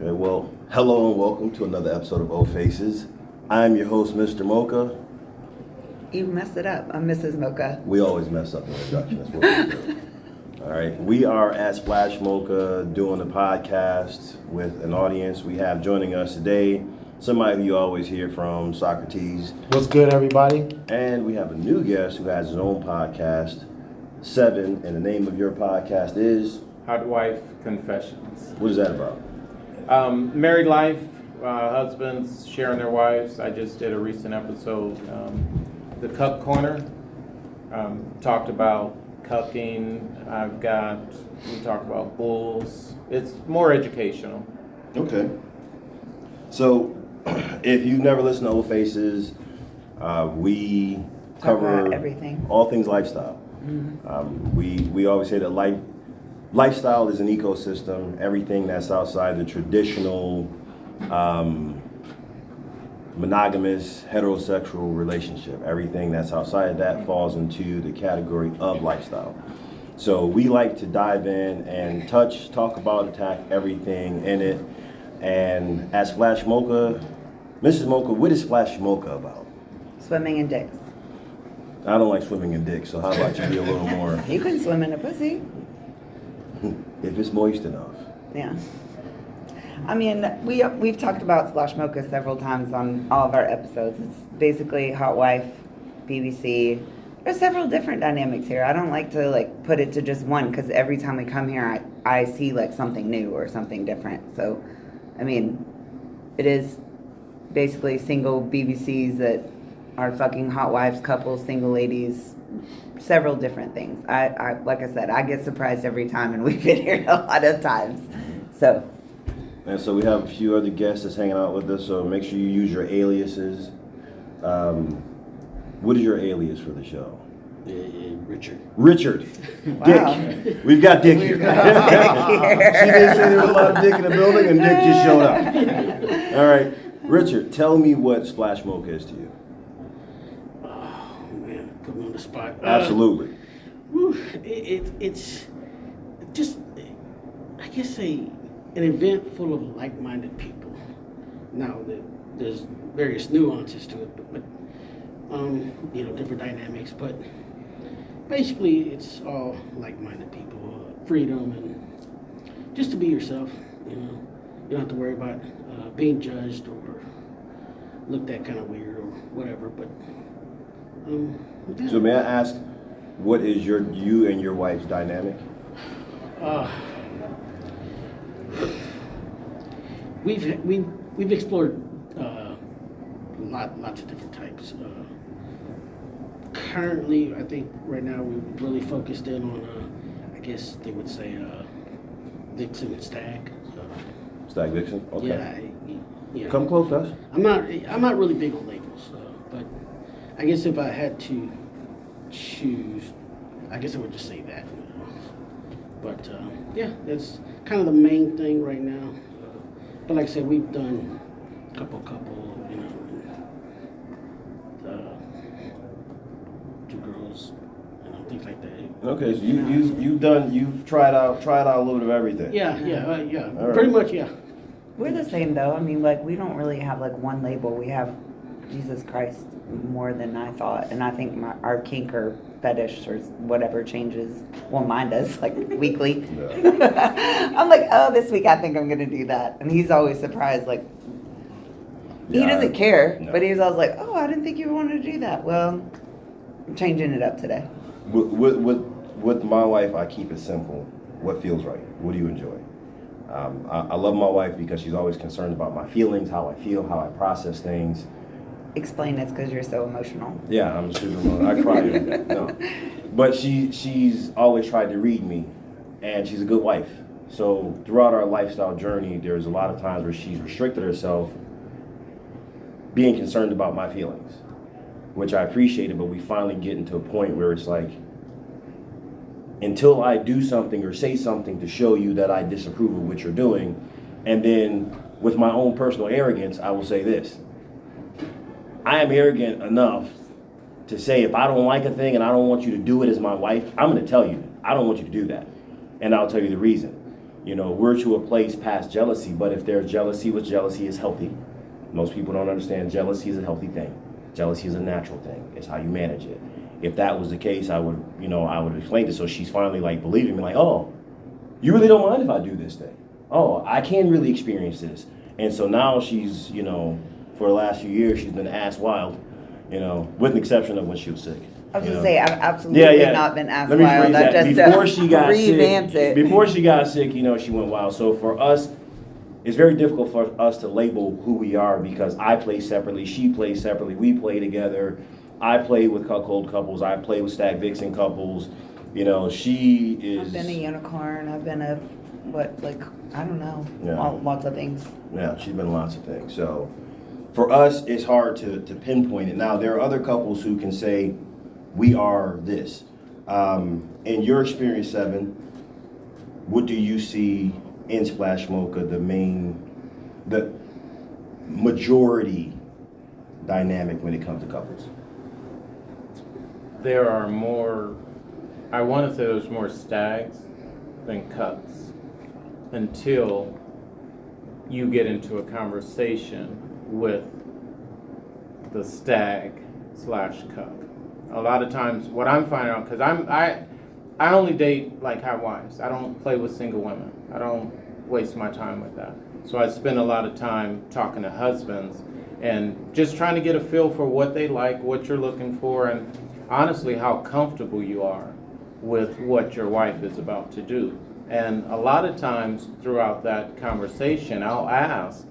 Okay, well, hello and welcome to another episode of O Faces. I'm your host, Mr. Mocha. You messed it up. I'm Mrs. Mocha. We always mess up the introduction. That's what we do. All right, we are at Splash Mocha doing a podcast with an audience. We have joining us today somebody who you always hear from, Socrates. What's good, everybody? And we have a new guest who has his own podcast, Seven, and the name of your podcast is? Hot Wife Confessions. What is that about? Married life, husbands sharing their wives. I just did a recent episode, The Cuck Corner. Talked about cucking. We talked about bulls. It's more educational. Okay. So, if you've never listened to Old Faces, we cover everything, all things lifestyle. Mm-hmm. We always say that lifestyle is an ecosystem. Everything that's outside the traditional monogamous heterosexual relationship, everything that's outside of that falls into the category of lifestyle. So we like to dive in and talk about, attack everything in it. And at Splash Mocha, Mrs. Mocha, what is Splash Mocha about? Swimming in dicks. I don't like swimming in dicks, so how about you be a little more? You can swim in a pussy. If it's moist enough. Yeah. I mean, we've talked about Splash Mocha several times on all of our episodes. It's basically Hot Wife, BBC. There's several different dynamics here. I don't like to put it to just one because every time we come here, I see something new or something different. So, I mean, it is basically single BBCs that are fucking hot wives, couples, single ladies, several different things. I like I said, I get surprised every time, and we've been here a lot of times. So. And so we have a few other guests that's hanging out with us, so make sure you use your aliases. What is your alias for the show? Richard. Richard. Wow. Dick. We've got Dick here. She did say there was a lot of Dick in the building, and Dick just showed up. All right. Richard, tell me what Splash Mocha is to you. Oh, man, put me on the spot. Absolutely. It's just, I guess, an event full of like-minded people. Now, there's various nuances to it, but different dynamics. But basically, it's all like-minded people, freedom, and just to be yourself. You don't have to worry about being judged or looked at kind of weird or whatever. But yeah. So may I ask, what is you and your wife's dynamic? We've explored lots of different types. Currently, I think right now we're really focused in on, I guess they would say, Vixen and Stag. Stag Vixen? Okay. Yeah. Come close to us. I'm not really big on labels, but I guess if I had to choose, I guess I would just say that. But yeah, that's kind of the main thing right now. But like I said, we've done couple, two girls, things like that. Okay, so you've tried out a little bit of everything. Yeah, All pretty right. much, yeah. We're the same though. I mean, we don't really have one label. We have Jesus Christ more than I thought, and I think our kink or fetish or whatever changes. Well, mine does weekly. Yeah. I'm like, oh, this week I think I'm gonna do that, and he's always surprised. He doesn't care, no. but he's always like, oh, I didn't think you wanted to do that. Well, I'm changing it up today. With my wife, I keep it simple. What feels right? What do you enjoy? I love my wife because she's always concerned about my feelings, how I feel, how I process things. Explain this because you're so emotional. Yeah, I'm super emotional. I cry. No. But she's always tried to read me, and she's a good wife. So throughout our lifestyle journey, there's a lot of times where she's restricted herself being concerned about my feelings, which I appreciated, but we finally get into a point where it's like, until I do something or say something to show you that I disapprove of what you're doing, and then with my own personal arrogance, I will say this. I am arrogant enough to say if I don't like a thing and I don't want you to do it as my wife, I'm going to tell you, I don't want you to do that. And I'll tell you the reason. we're to a place past jealousy. But if there's jealousy, which jealousy is healthy, most people don't understand jealousy is a healthy thing. Jealousy is a natural thing. It's how you manage it. If that was the case, I would explain it. So she's finally like believing me, like, oh, you really don't mind if I do this thing. Oh, I can really experience this. And so now she's, for the last few years, she's been ass wild, with the exception of when she was sick. I was going to say, I've absolutely not been ass Let me wild. phrase that. Just Before she got revamped sick, it. Before she got sick, she went wild. So for us, it's very difficult for us to label who we are because I play separately, she plays separately, we play together. I play with cuckold couples, I play with stag vixen couples. She is... I've been a unicorn, I've been a, I don't know, lots of things. Yeah, she's been lots of things. So for us, it's hard to pinpoint it. Now, there are other couples who can say, we are this. In your experience, Seven, what do you see in Splash Mocha, the majority dynamic when it comes to couples? There are more, I want to say there's more stags than cucks until you get into a conversation with the stag/cuck. A lot of times what I'm finding out, because I only date like hot wives. I don't play with single women. I don't waste my time with that. So I spend a lot of time talking to husbands and just trying to get a feel for what they like, what you're looking for, and honestly how comfortable you are with what your wife is about to do. And a lot of times throughout that conversation, I'll ask,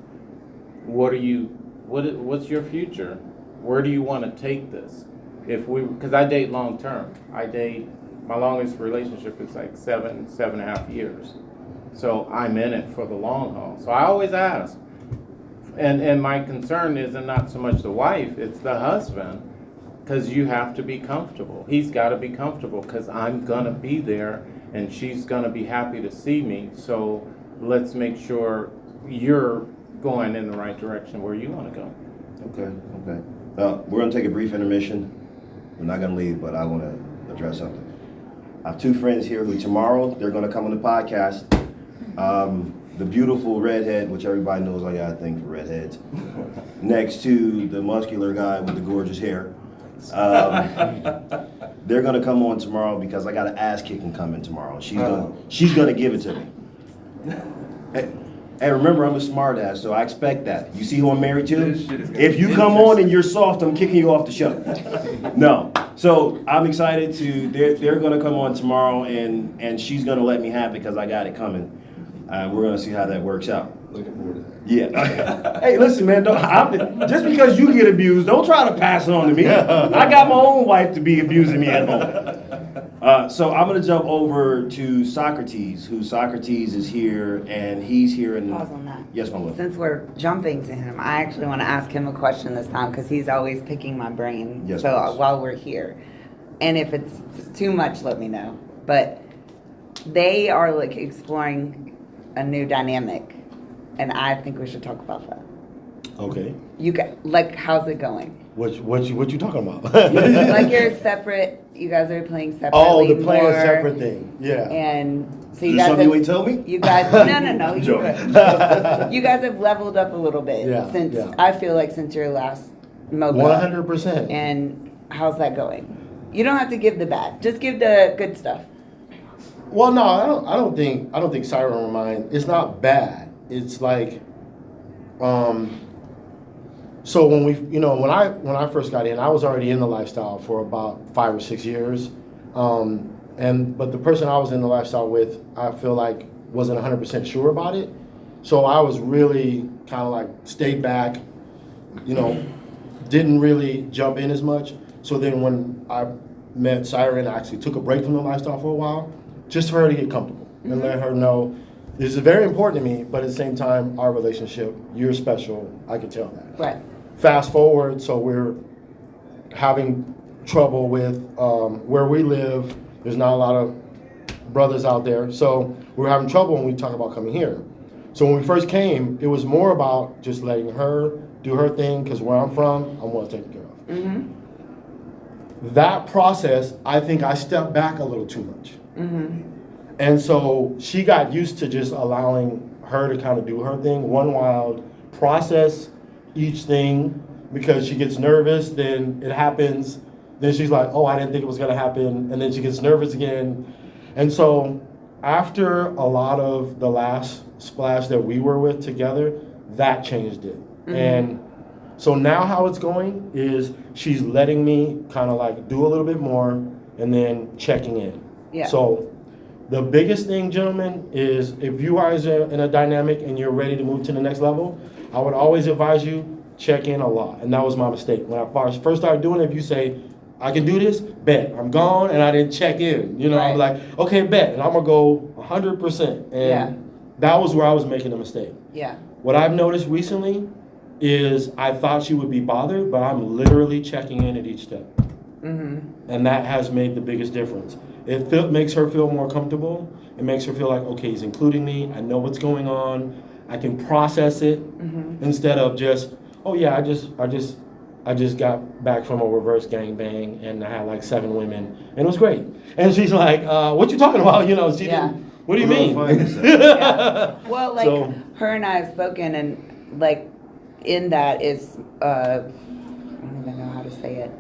what's your future? Where do you want to take this? Because I date long term. My longest relationship is like 7.5 years. So I'm in it for the long haul. So I always ask. And my concern isn't not so much the wife, it's the husband. Because you have to be comfortable. He's got to be comfortable because I'm going to be there and she's going to be happy to see me. So let's make sure you're going in the right direction where you want to go. Okay. We're going to take a brief intermission. We're not going to leave, but I want to address something. I have two friends here who tomorrow, they're going to come on the podcast. The beautiful redhead, which everybody knows I got a thing for redheads, next to the muscular guy with the gorgeous hair. They're gonna come on tomorrow because I got an ass kicking coming tomorrow. She's gonna give it to me. Hey, remember I'm a smart ass, so I expect that. You see who I'm married to? If you come on and you're soft, I'm kicking you off the show. No. So I'm excited they're gonna come on tomorrow and she's gonna let me have it because I got it coming. We're gonna see how that works out. Looking forward to that. Yeah. Hey, listen, man. Just because you get abused, don't try to pass it on to me. I got my own wife to be abusing me at home. So I'm going to jump over to Socrates, Socrates is here, and he's here in... Pause on that. Yes, my love. Since we're jumping to him, I actually want to ask him a question this time because he's always picking my brain. Yes, so please. while we're here, and if it's too much, let me know. But they are like exploring a new dynamic, and I think we should talk about that. Okay. How's it going? What you talking about? Like you're separate. You guys are playing separately. Oh, the playing more, separate thing. Yeah. And so you Is guys something you ain't tell me? You guys, no. You joking. guys have leveled up a little bit since I feel like since your last Mocha. 100%. And how's that going? You don't have to give the bad. Just give the good stuff. Well, no, I don't think Siren Remind. It's not bad. It's like, so when when I first got in, I was already in the lifestyle for about 5 or 6 years, but the person I was in the lifestyle with, I feel like wasn't 100% sure about it, so I was really kind of like stayed back, didn't really jump in as much. So then when I met Siren, I actually took a break from the lifestyle for a while, just for her to get comfortable and let her know this is very important to me, but at the same time, our relationship, you're special. I can tell that. Right. Fast forward, so we're having trouble with where we live. There's not a lot of brothers out there, so we're having trouble when we talk about coming here. So when we first came, it was more about just letting her do her thing, because where I'm from, I'm well taken care of. Mm-hmm. That process, I think I stepped back a little too much. Mm-hmm. And so she got used to just allowing her to kind of do her thing, one wild, process each thing, because she gets nervous, then it happens, then she's like, oh, I didn't think it was gonna happen, and then she gets nervous again. And so after a lot of the last splash that we were with together, that changed it. Mm-hmm. And so now how it's going is she's letting me kind of like do a little bit more and then checking in. Yeah. So the biggest thing, gentlemen, is if you guys are in a dynamic and you're ready to move to the next level, I would always advise you check in a lot. And that was my mistake. When I first started doing it, if you say, I can do this, bet. I'm gone, and I didn't check in. You know, Right. I'm like, okay, bet. And I'm going to go 100%. And that was where I was making a mistake. Yeah. What I've noticed recently is I thought she would be bothered, but I'm literally checking in at each step. Mm-hmm. And that has made the biggest difference. It makes her feel more comfortable. It makes her feel like, okay, he's including me. I know what's going on. I can process it instead of just, oh yeah, I just got back from a reverse gangbang and I had like 7 women and it was great. And she's like, what you talking about? You know, she didn't, what do you mean? Yeah. Well, like So- her and I have spoken, and like in that is, I don't even know how to say it.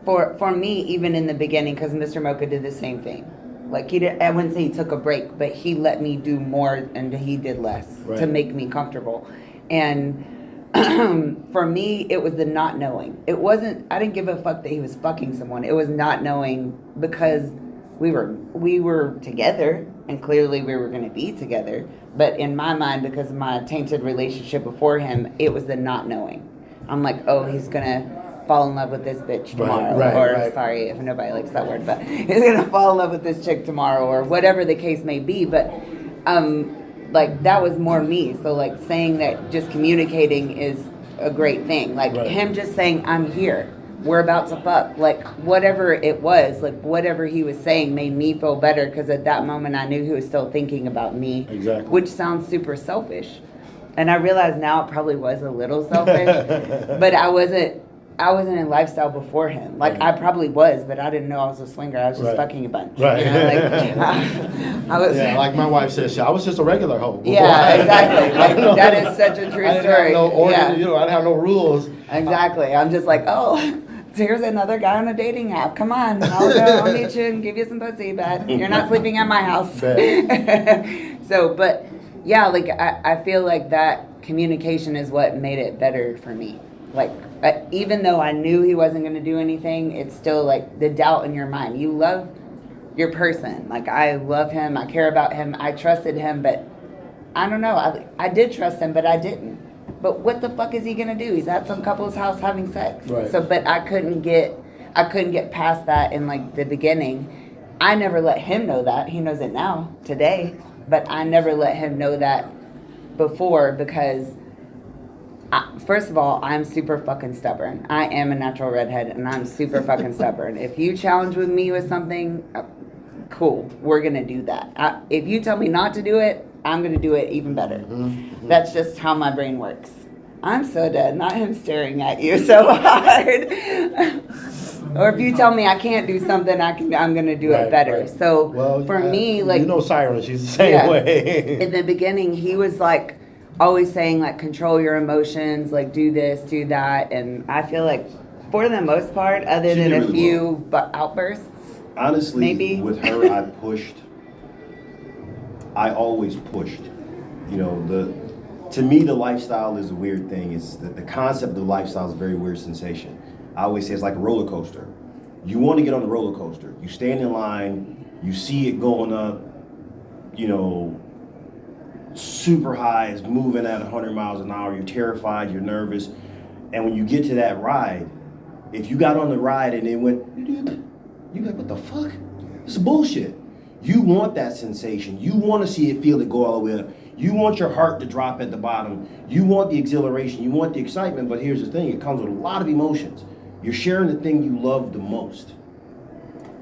For me, even in the beginning, because Mr. Mocha did the same thing. Like I wouldn't say he took a break, but he let me do more and he did less to make me comfortable. And for me, it was the not knowing. It wasn't, I didn't give a fuck that he was fucking someone. It was not knowing because we were together and clearly we were going to be together. But in my mind, because of my tainted relationship before him, it was the not knowing. I'm like, oh, he's going to fall in love with this bitch tomorrow. Sorry if nobody likes that word, but he's going to fall in love with this chick tomorrow or whatever the case may be. But like that was more me. So like saying that just communicating is a great thing. Like him just saying, I'm here. We're about to fuck. Like whatever it was, like whatever he was saying made me feel better because at that moment I knew he was still thinking about me. Exactly. Which sounds super selfish. And I realize now it probably was a little selfish, but I wasn't in lifestyle before him. Like I probably was, but I didn't know I was a swinger. I was just fucking a bunch. Right. You know, like, I was. Yeah, like my wife says, I was just a regular hoe. Yeah, exactly. Like, that is such a true I didn't story. have no order, Yeah. you know, I didn't have no rules. Exactly. I'm just like, oh, here's another guy on a dating app. Come on, I'll meet you and give you some pussy, but you're not sleeping at my house. So, but yeah, like I feel like that communication is what made it better for me. Like, even though I knew he wasn't going to do anything, it's still like the doubt in your mind. You love your person. Like, I love him. I care about him. I trusted him, but I don't know. I did trust him, but I didn't. But what the fuck is he going to do? He's at some couple's house having sex. Right. So, but I couldn't get past that in like the beginning. I never let him know that. He knows it now, today. But I never let him know that before because first of all, I'm super fucking stubborn. I am a natural redhead, and I'm super fucking stubborn. If you challenge with me with something, cool, we're gonna do that. If you tell me not to do it, I'm gonna do it even better. Mm-hmm. That's just how my brain works. I'm so dead, not him staring at you so hard. Or if you tell me I can't do something, I'm gonna do it better. Right. So for me, like, you know, Siren, she's the same way. In the beginning, he was like always saying like control your emotions, like do this, do that, and I feel like for the most part, other than a few outbursts, honestly, maybe with her, I always pushed. You know, to me the lifestyle is a weird thing. It's the concept of lifestyle is a very weird sensation. I always say it's like a roller coaster. You want to get on the roller coaster. You stand in line, you see it going up, you know, super high, it's moving at 100 miles an hour, you're terrified, you're nervous. And when you get to that ride, if you got on the ride and it went, you like, what the fuck? This is bullshit. You want that sensation. You want to see it, feel it go all the way up. You want your heart to drop at the bottom. You want the exhilaration. You want the excitement. But here's the thing. It comes with a lot of emotions. You're sharing the thing you love the most.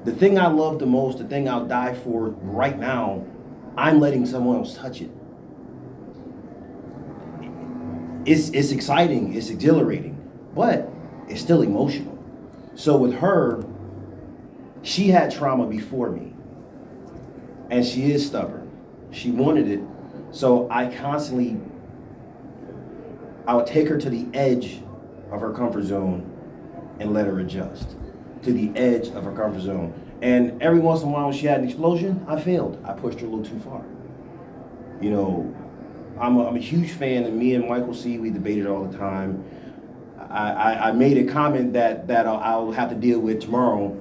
The thing I love the most, the thing I'll die for right now, I'm letting someone else touch it. It's exciting. It's exhilarating. But it's still emotional. So with her, she had trauma before me. And she is stubborn. She wanted it. So I would take her to the edge of her comfort zone and let her adjust to the edge of her comfort zone. And every once in a while when she had an explosion, I failed. I pushed her a little too far. You know, I'm a huge fan, and me and Michael C., we debated all the time. I made a comment that I'll have to deal with tomorrow,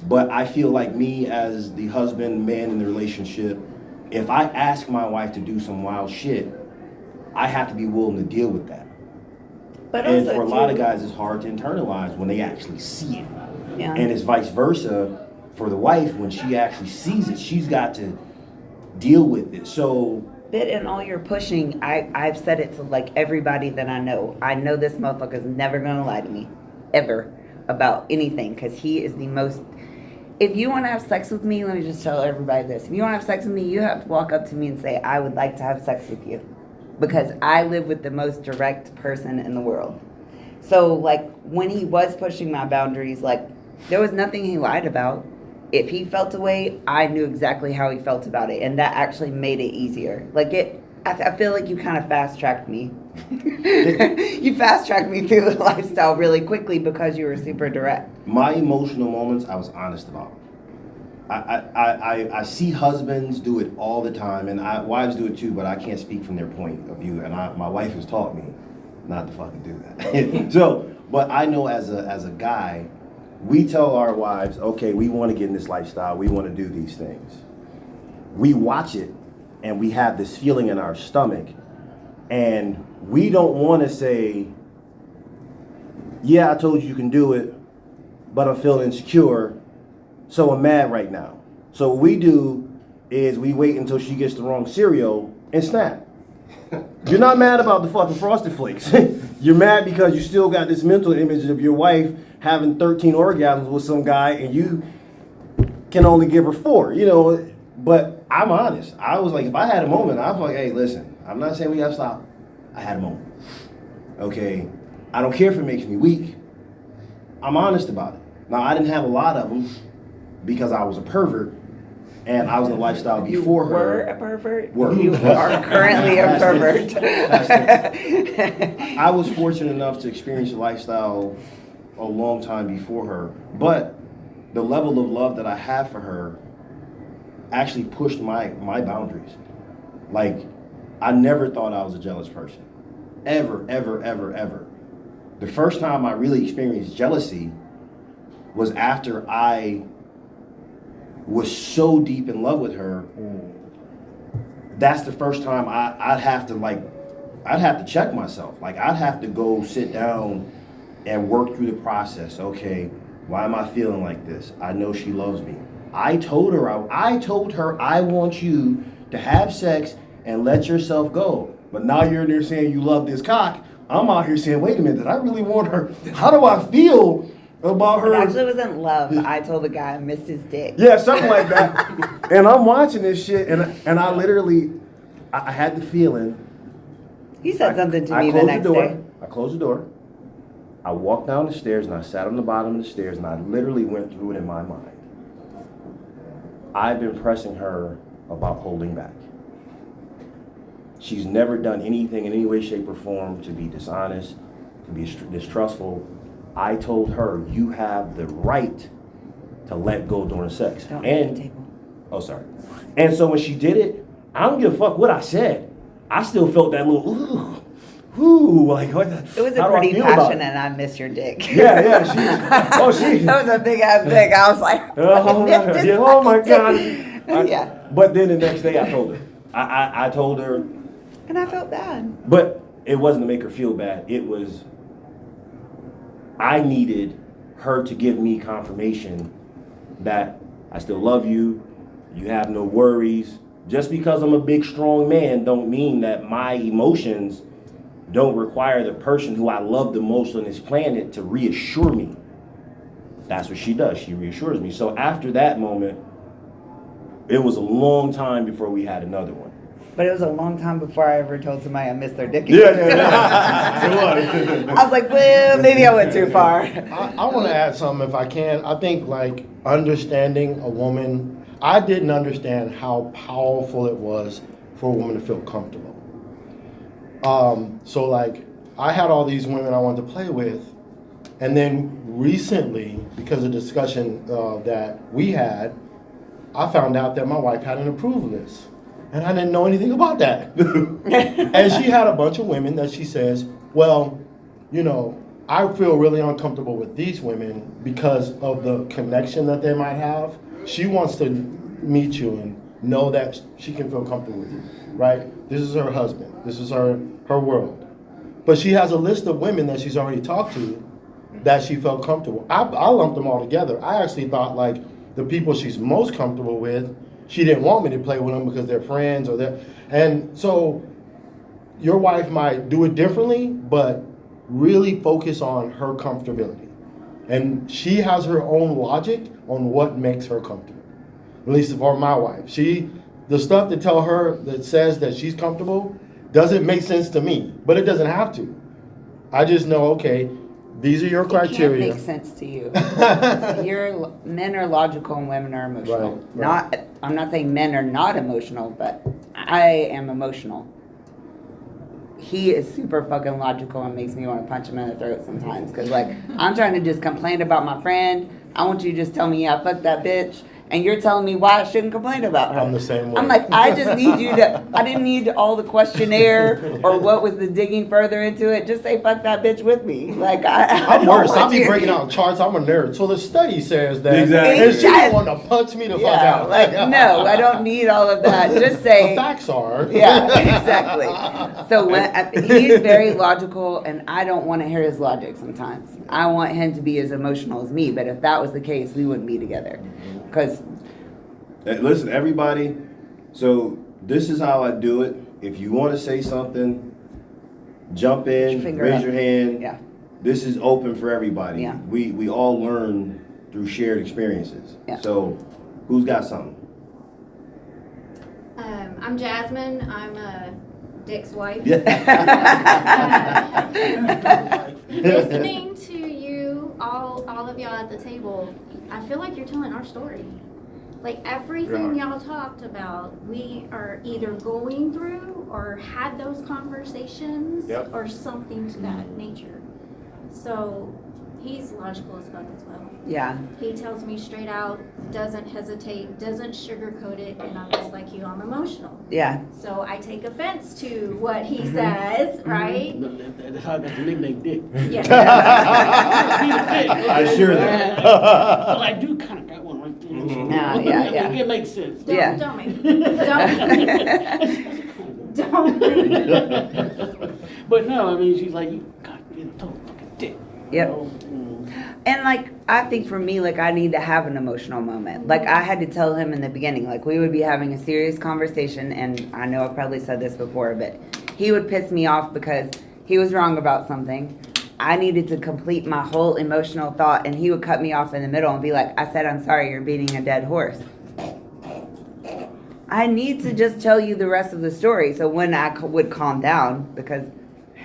but I feel like me as the husband, man in the relationship, if I ask my wife to do some wild shit, I have to be willing to deal with that. But And also for a lot of guys, it's hard to internalize when they actually see it. Yeah. And it's vice versa for the wife. When she actually sees it, she's got to deal with it. So But in all your pushing, I've said it to like everybody that I know. I know this motherfucker's never gonna lie to me, ever, about anything, because he is the most. If you want to have sex with me, let me just tell everybody this. If you want to have sex with me, you have to walk up to me and say, I would like to have sex with you. Because I live with the most direct person in the world. So, like, when he was pushing my boundaries, like, there was nothing he lied about. If he felt a way, I knew exactly how he felt about it. And that actually made it easier. Like, I feel like you kind of fast-tracked me. You fast-tracked me through the lifestyle really quickly because you were super direct. my emotional moments, I was honest about. I see husbands do it all the time, and wives do it too, but I can't speak from their point of view. And my wife has taught me not to fucking do that. So, but I know as a guy, we tell our wives, okay, we want to get in this lifestyle, we want to do these things. We watch it, and we have this feeling in our stomach, and we don't want to say, yeah, I told you you can do it, but I'm feeling insecure, so I'm mad right now. So what we do is we wait until she gets the wrong cereal and snap. You're not mad about the fucking Frosted Flakes. You're mad because you still got this mental image of your wife having 13 orgasms with some guy and you can only give her 4, you know. But I'm honest. I was like, if I had a moment, I was like, hey, listen, I'm not saying we gotta stop. I had a moment. Okay, I don't care if it makes me weak. I'm honest about it. Now, I didn't have a lot of them because I was a pervert and I was in a lifestyle before you her. were a pervert? Were. You are currently a pervert. I was fortunate enough to experience a lifestyle a long time before her, but the level of love that I have for her actually pushed my boundaries. Like, I never thought I was a jealous person. Ever, ever, ever, ever. The first time I really experienced jealousy was after I was so deep in love with her. That's the first time I'd have to check myself. Like, I'd have to go sit down and work through the process. Okay, why am I feeling like this? I know she loves me. I told her I want you to have sex and let yourself go. But now you're in there saying you love this cock. I'm out here saying, wait a minute, did I really want her? How do I feel about her? It actually wasn't love. I told the guy I missed his dick. Yeah, something like that. And I'm watching this shit, and I literally, I had the feeling. He said something to me the closed next door. day. I closed the door. I walked down the stairs, and I sat on the bottom of the stairs, and I literally went through it in my mind. I've been pressing her about holding back. She's never done anything in any way, shape, or form to be dishonest, to be distrustful. I told her, you have the right to let go during sex. Don't hit the table. Oh, sorry. And so when she did it, I don't give a fuck what I said. I still felt that little, ooh, like, what the, It was how a do I pretty feel about it? passionate, I miss your dick. Yeah, she. That was a big ass dick. I was like, Oh, this yeah, oh my fucking God. dick. Yeah. But then the next day I told her. I told her, And I felt bad. but it wasn't to make her feel bad. It was, I needed her to give me confirmation that I still love you, you have no worries. Just because I'm a big, strong man don't mean that my emotions don't require the person who I love the most on this planet to reassure me. That's what she does. She reassures me. So after that moment, it was a long time before we had another one. But it was a long time before I ever told somebody I missed their dick. Yeah. It was. I was like, well, maybe I went too far. I want to add something if I can. I think like understanding a woman, I didn't understand how powerful it was for a woman to feel comfortable. So like, I had all these women I wanted to play with, and then recently, because of discussion that we had, I found out that my wife had an approval list. And I didn't know anything about that. And she had a bunch of women that she says, well, you know, I feel really uncomfortable with these women because of the connection that they might have. She wants to meet you and know that she can feel comfortable with you, right? This is her husband. This is her world. But she has a list of women that she's already talked to that she felt comfortable. I lumped them all together. I actually thought like the people she's most comfortable with, she didn't want me to play with them because they're friends or they're, and so your wife might do it differently, but really focus on her comfortability. And she has her own logic on what makes her comfortable. At least for my wife. The stuff that tell her that says that she's comfortable doesn't make sense to me, but it doesn't have to. I just know, okay, these are your criteria. It can't make sense to you. Men are logical and women are emotional. Right. I'm not saying men are not emotional, but I am emotional. He is super fucking logical and makes me want to punch him in the throat sometimes. Because, like, I'm trying to just complain about my friend. I want you to just tell me, yeah, fuck that bitch. And you're telling me why I shouldn't complain about her. I'm the same way. I'm like, I just need you to, I didn't need all the questionnaire or what was the digging further into it. Just say fuck that bitch with me. Like, I'm worse. I'll be breaking out charts. I'm a nerd. So the study says that. Exactly. And she didn't want to punch me the fuck out. Like, no, I don't need all of that. Just say. The facts are. Yeah, exactly. So he's very logical, and I don't want to hear his logic sometimes. I want him to be as emotional as me, but if that was the case, we wouldn't be together. Because listen, everybody, so this is how I do it. If you want to say something, jump in, raise your hand. Yeah. This is open for everybody. Yeah. We all learn through shared experiences. Yeah. So who's got something? I'm Jasmine. I'm Dick's wife. Listening to you, all of y'all at the table, I feel like you're telling our story. Like everything y'all talked about, we are either going through or had those conversations or something to that nature. So he's logical as fuck as well. yeah, He tells me straight out, doesn't hesitate, doesn't sugarcoat it, and I'm just like you, I'm emotional. yeah, So I take offense to what he says, right? No, that's how I got the nickname Dick. Yeah. I sure that. Well, I do kind of got one right there. Yeah. It makes sense. Don't make me. Don't make me. But no, I mean, she's like, God, total fucking dick. Yep. You know? And like, I think for me, like, I need to have an emotional moment. Like, I had to tell him in the beginning, like, we would be having a serious conversation, and I know I've probably said this before, but he would piss me off because he was wrong about something. I needed to complete my whole emotional thought, and he would cut me off in the middle and be like, I said, I'm sorry, you're beating a dead horse. I need to just tell you the rest of the story. So when I would calm down, because,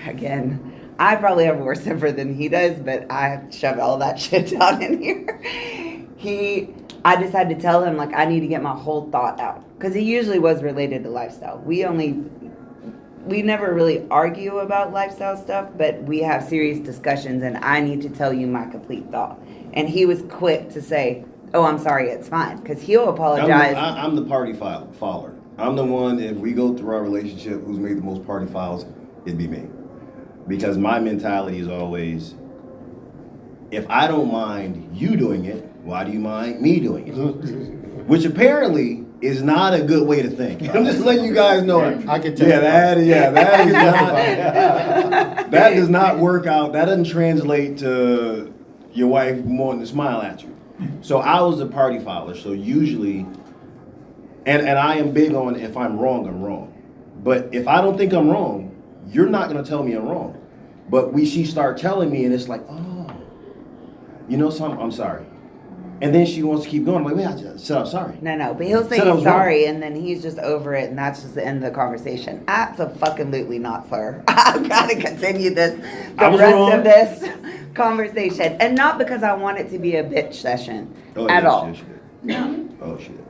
again, I probably have worse temper than he does, but I shove all that shit down in here. I just had to tell him, like, I need to get my whole thought out. Because he usually was related to lifestyle. We never really argue about lifestyle stuff, but we have serious discussions, and I need to tell you my complete thought. And he was quick to say, oh, I'm sorry, it's fine. Because he'll apologize. I'm the party fouler. I'm the one, if we go through our relationship, who's made the most party fouls, it'd be me. Because my mentality is always, if I don't mind you doing it, why do you mind me doing it? Which apparently is not a good way to think. I'm just letting you guys know. I can tell. That is not. That does not work out. That doesn't translate to your wife wanting to smile at you. So I was a party fouler. So usually, and I am big on if I'm wrong, I'm wrong. But if I don't think I'm wrong, you're not gonna tell me I'm wrong. But she start telling me, and it's like, oh, you know something? I'm sorry. And then she wants to keep going. I'm like, wait, I just said I'm sorry. No, but he'll say Said I he's was sorry, wrong. and then he's just over it, and that's just the end of the conversation. Absolutely not, sir. I've got to continue the rest of this conversation. And not because I want it to be a bitch session at all. Shit. No. Oh, shit.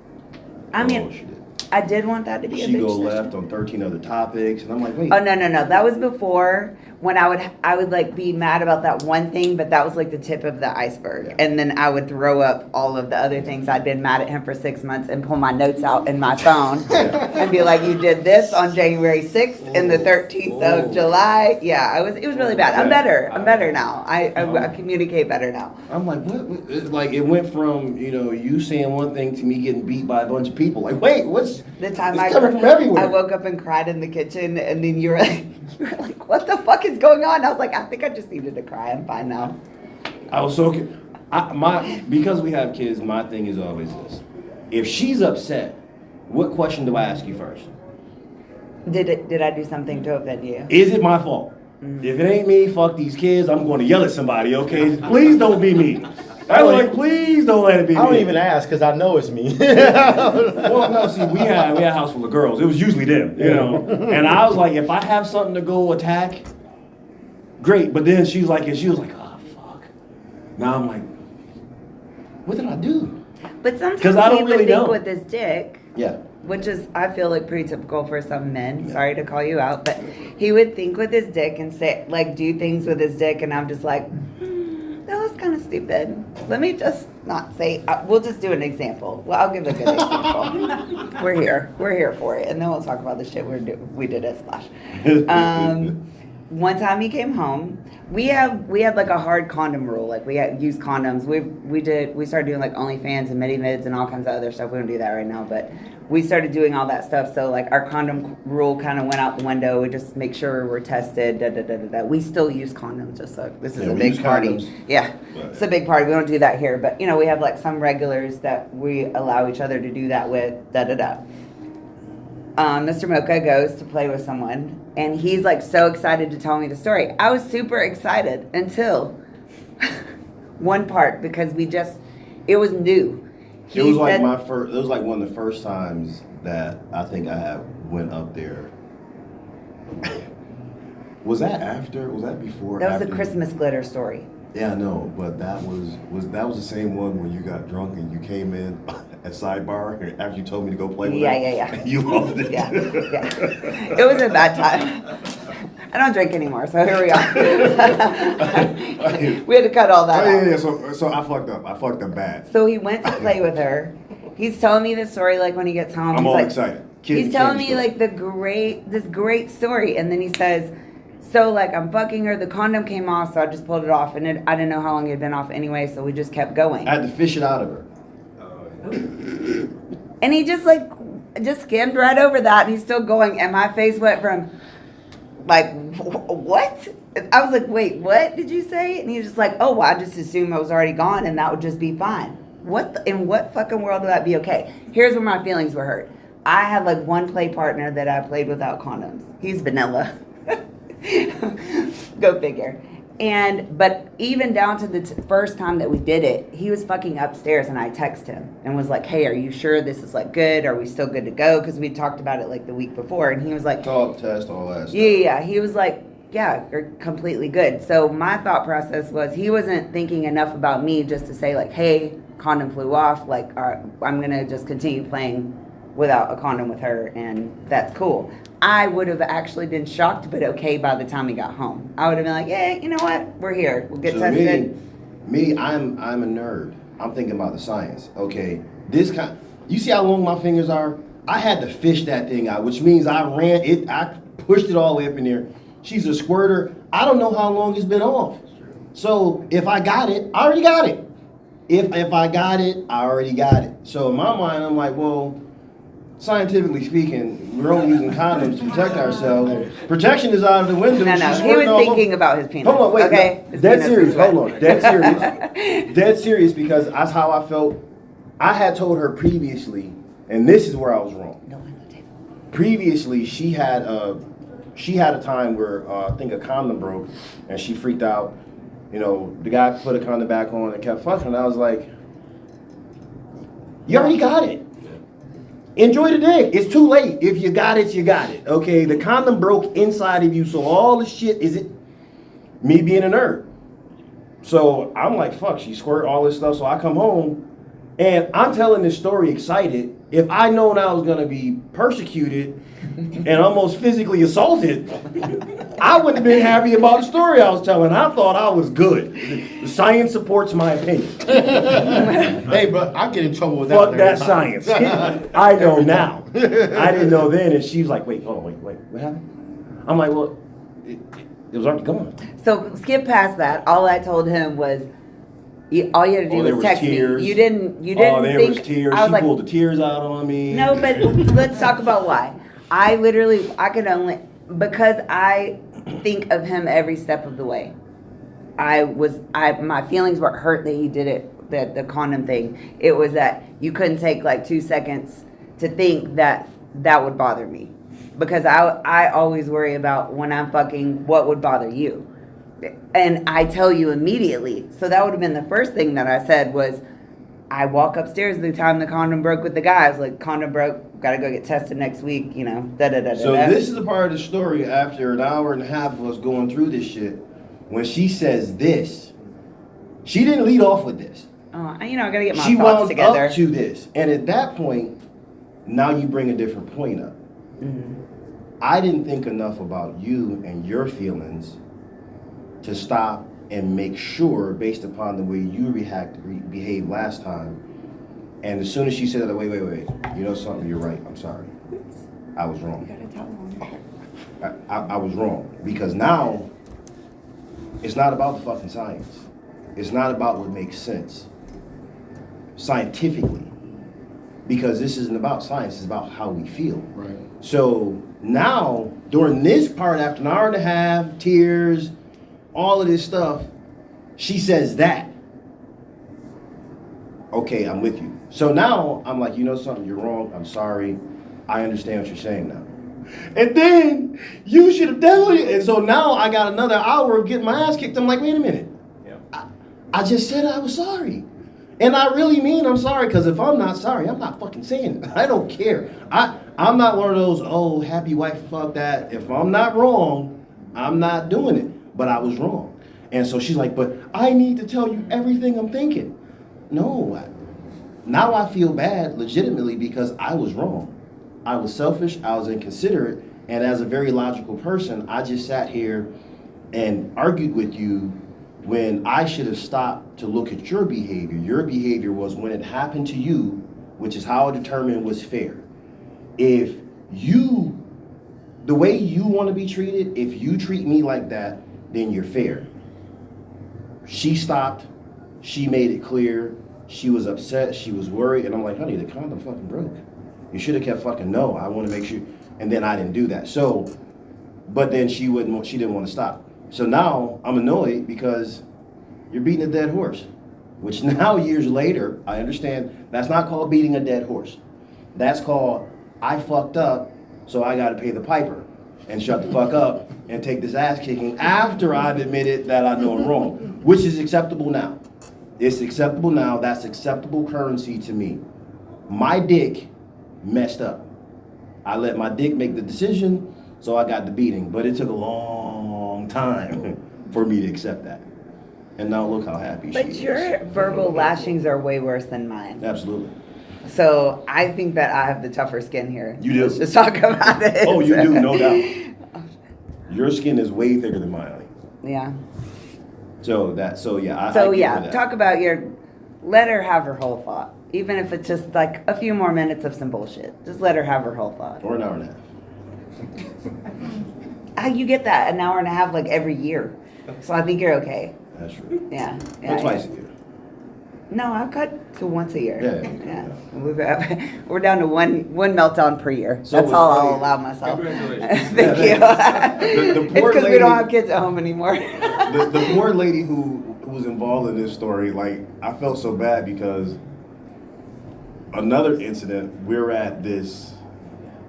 I mean, she did. I did want that to be a She bitch go session. left on 13 other topics, and I'm like, wait. Oh no, that was before when I would like be mad about that one thing, but that was like the tip of the iceberg. Yeah. And then I would throw up all of the other things I'd been mad at him for 6 months and pull my notes out in my phone and be like, you did this on January 6th and the 13th of July. Yeah, it was really bad. I'm better. I'm better now. I communicate better now. I'm like, what? Like, it went from, you saying one thing to me getting beat by a bunch of people. Like, wait, what's The time it's coming from everywhere? I woke up and cried in the kitchen, and then you were like, what the fuck is going on? I was like, I think I just needed to cry. I'm fine now. I was so because we have kids, my thing is always this. If she's upset, what question do I ask you first? Did I do something to offend you? Is it my fault? If it ain't me, fuck these kids, I'm going to yell at somebody, okay? Please don't be me. I'm like, please don't let it be me. I don't even ask because I know it's me. Well, no, see, we had a house full of girls. It was usually them, And I was like, if I have something to go attack, great. But then she was like, oh, fuck. Now I'm like, what did I do? But sometimes 'Cause I don't he would really think know. with his dick, Yeah. which is, I feel like, pretty typical for some men. Sorry to call you out, but he would think with his dick and say, like, do things with his dick, and I'm just like, that was kind of stupid. Let me just not say, we'll just do an example. Well, I'll give a good example. We're here for it, and then we'll talk about the shit we did at Splash. One time he came home, we had like a hard condom rule. Like, we had used condoms. We started doing like OnlyFans and MediMids and all kinds of other stuff. We don't do that right now, but we started doing all that stuff. So like our condom rule kind of went out the window. We just make sure we're tested. We still use condoms. Just like this is a we big use party. condoms. Yeah, Right. it's a big party. We don't do that here, but we have like some regulars that we allow each other to do that with. Mr. Mocha goes to play with someone, and he's like so excited to tell me the story. I was super excited until one part because it was new. It was like it was like one of the first times that I think I went up there. Was that after? Was that before? That was after? a Christmas glitter story. Yeah, I know, but that was the same one when you got drunk and you came in at sidebar after you told me to go play with her. Yeah. You loved it. Yeah. It was a bad time. I don't drink anymore, so here we are. We had to cut all that out. Yeah. So I fucked up. I fucked up bad. So he went to play with her. He's telling me the story like when he gets home. I'm he's all like, excited. He's telling me like this great story, and then he says, so like I'm fucking her, the condom came off, so I just pulled it off, and I didn't know how long it had been off anyway, so we just kept going. I had to fish it out of her. And he just skimmed right over that, and he's still going, and my face went from like, what? I was like, wait, what did you say? And he was just like, oh, well, I just assumed I was already gone, and that would just be fine. In what fucking world would that be okay? Here's where my feelings were hurt. I had like one play partner that I played without condoms. He's vanilla. Go figure. But even down to the first time that we did it, he was fucking upstairs, and I texted him and was like, hey, are you sure this is like good? Are we still good to go? Because we talked about it like the week before, and he was like, Talk, test, all that stuff. yeah. He was like, yeah, you're completely good. So my thought process was he wasn't thinking enough about me just to say like, hey, condom flew off. Like, I'm going to just continue playing without a condom with her, and that's cool. I would have actually been shocked, but okay by the time he got home. I would have been like, yeah, you know what? We're here. We'll get tested. I'm a nerd. I'm thinking about the science. Okay, you see how long my fingers are? I had to fish that thing out, which means I pushed it all the way up in there. She's a squirter. I don't know how long it's been off. So if I got it, I already got it. If I got it, I already got it. So in my mind, I'm like, well, scientifically speaking, we're only using condoms to protect ourselves. Protection is out of the window. No, he was thinking about his penis. Hold on, wait. Okay? No, dead serious. Hold on. Dead serious. Dead serious, because that's how I felt. I had told her previously, and this is where I was wrong. No, on the table. Previously, she had a time where I think a condom broke, and she freaked out. The guy put a condom back on and kept fucking. And I was like, you already got it. Enjoy the dick. It's too late. If you got it, you got it. Okay, the condom broke inside of you, so all the shit is it me being a nerd. So I'm like, fuck, she squirted all this stuff. So I come home and I'm telling this story excited, If I known I was gonna be persecuted and almost physically assaulted, I wouldn't have been happy about the story I was telling. I thought I was good. The science supports my opinion. Hey, but I get in trouble with that. Fuck that science. I know now. I didn't know then, and she was like, "Wait, hold on, wait, what happened?" I'm like, "Well, it was already gone." So skip past that. All I told him was, all you had to do there was was text tears. me. You didn't Oh, there think. was tears. I was She like, pulled the tears out on me. no, but let's talk about why. I could only, because I think of him every step of the way. My feelings were hurt that he did it, the condom thing. It was that you couldn't take like 2 seconds to think that would bother me. Because I always worry about when I'm fucking, what would bother you? And I tell you immediately. So that would have been the first thing that I said was, I walk upstairs the time the condom broke with the guy. I was like, condom broke, gotta go get tested next week, you know, da-da-da-da. So this is the part of the story after an hour and a half of us going through this shit. When she says this, she didn't lead off with this. I gotta get my She thoughts wound together. up to this. And at that point, now you bring a different point up. Mm-hmm. I didn't think enough about you and your feelings to stop and make sure, based upon the way you behaved last time. And as soon as she said that, wait, you know something, you're right, I'm sorry. I was wrong. I was wrong. Because now, it's not about the fucking science. It's not about what makes sense scientifically. Because this isn't about science, it's about how we feel. Right. So now, during this part, after an hour and a half, tears, all of this stuff, she says that. Okay, I'm with you. So now, I'm like, you know something, you're wrong, I'm sorry. I understand what you're saying now. And then, you should have definitely, and so now I got another hour of getting my ass kicked. I'm like, wait a minute. Yeah. I just said I was sorry. And I really mean I'm sorry, because if I'm not sorry, I'm not fucking saying it. I don't care. I'm not one of those, oh, happy wife, fuck that. If I'm not wrong, I'm not doing it. But I was wrong. And so she's like, but I need to tell you everything I'm thinking. No, now I feel bad legitimately because I was wrong. I was selfish, I was inconsiderate, and as a very logical person, I just sat here and argued with you when I should have stopped to look at your behavior. Your behavior was when it happened to you, which is how I determined was fair. If you, the way you want to be treated, if you treat me like that, then you're fair. She stopped, she made it clear, she was upset, she was worried, and I'm like, honey, the condom fucking broke. You should have kept fucking no, I want to make sure, and then I didn't do that. So, but then she didn't want to stop. So now I'm annoyed because you're beating a dead horse, which now years later, I understand that's not called beating a dead horse. That's called, I fucked up, so I got to pay the piper and shut the fuck up and take this ass kicking after I've admitted that I know I'm wrong, which is acceptable now. It's acceptable now. That's acceptable currency to me. My dick messed up. I let my dick make the decision, so I got the beating, but it took a long time for me to accept that. And now look how happy she is. But your verbal lashings are way worse than mine. Absolutely. So I think that I have the tougher skin here. You do. Let's just talk about it. Oh, you do, no doubt. Your skin is way thicker than mine, honey. Yeah. So yeah. So I yeah, that. talk about let her have her whole thought. Even if it's just like a few more minutes of some bullshit. Just let her have her whole thought. Or an hour and a half. You get that an hour and a half like every year. So I think you're okay. That's true. Yeah. Or twice a year. No, I've cut to once a year. Yeah. We're down to one meltdown per year. So That's it's all funny. I'll allow myself. Congratulations. Thank you. The It's poor because we lady- don't have kids at home anymore. The poor lady who was involved in this story, like, I felt so bad because another incident, we're at this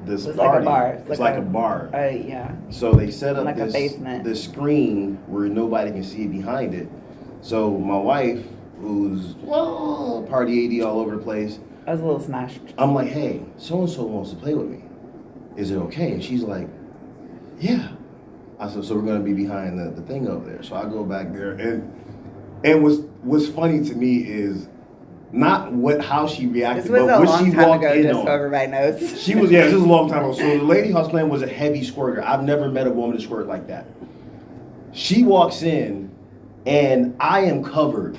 It's party. like a bar. It's like a bar. Yeah. So they set up Like a basement. this screen where nobody can see behind it. So my wife, who's party AD all over the place, I was a little smashed. I'm like, hey, so-and-so wants to play with me. Is it okay? And she's like, yeah. I said, so we're going to be behind the thing over there. So I go back there. And what's funny to me is not how she reacted, This was but a what long she time walked ago, in just on. so everybody knows. She was, yeah, this was a long time ago. So the lady I was playing was a heavy squirter. I've never met a woman to squirt like that. She walks in, and I am covered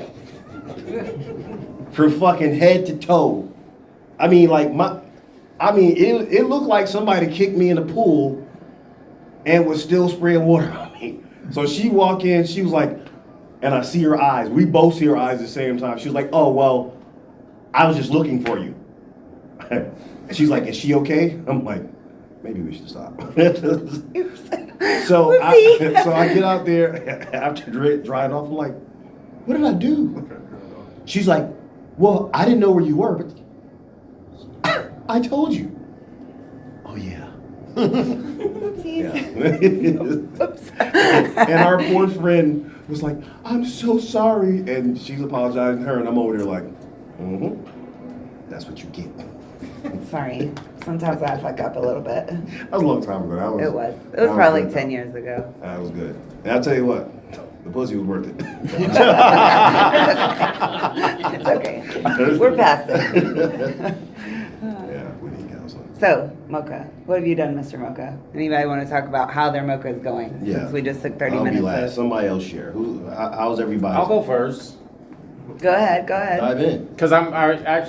from fucking head to toe. I mean, it looked like somebody kicked me in the pool and was still spraying water on me. So she walked in, she was like, and I see her eyes. We both see her eyes at the same time. She was like, "Oh, well, I was just looking for you." She's like, "Is she okay?" I'm like, "Maybe we should stop." So I get out there after drying off. I'm like, "What did I do?" She's like, "Well, I didn't know where you were, but I told you." Oh yeah. Yeah. And our poor friend was like, "I'm so sorry," and she's apologizing to her, and I'm over there like, that's what you get. Sorry. Sometimes I fuck up a little bit. That was a long time ago. It was probably like 10 years ago. That was good. And I'll tell you what, the pussy was worth it. It's okay. We're past it. Yeah, we need counseling. So, Mocha, what have you done, Mr. Mocha? Anybody want to talk about how their Mocha is going? Yeah. Since we just took 30 I'll minutes. be last. Somebody else share. How's everybody? I'll go first. Go ahead. Dive in. Because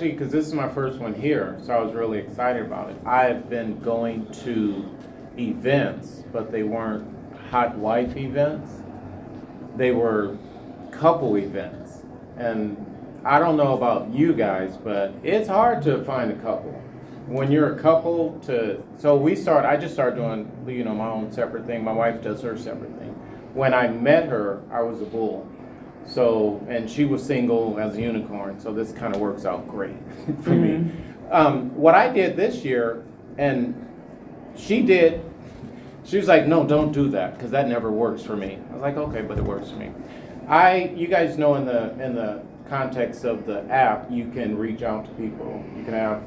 because this is my first one here, so I was really excited about it. I have been going to events, but they weren't hot wife events. They were couple events. And I don't know about you guys, but it's hard to find a couple. When you're a couple I just started doing, my own separate thing. My wife does her separate thing. When I met her, I was a bull. So, and she was single as a unicorn, so this kind of works out great for me. What I did this year, and she was like, "No, don't do that, because that never works for me." I was like, "Okay, but it works for me." You guys know in the context of the app, you can reach out to people. You can have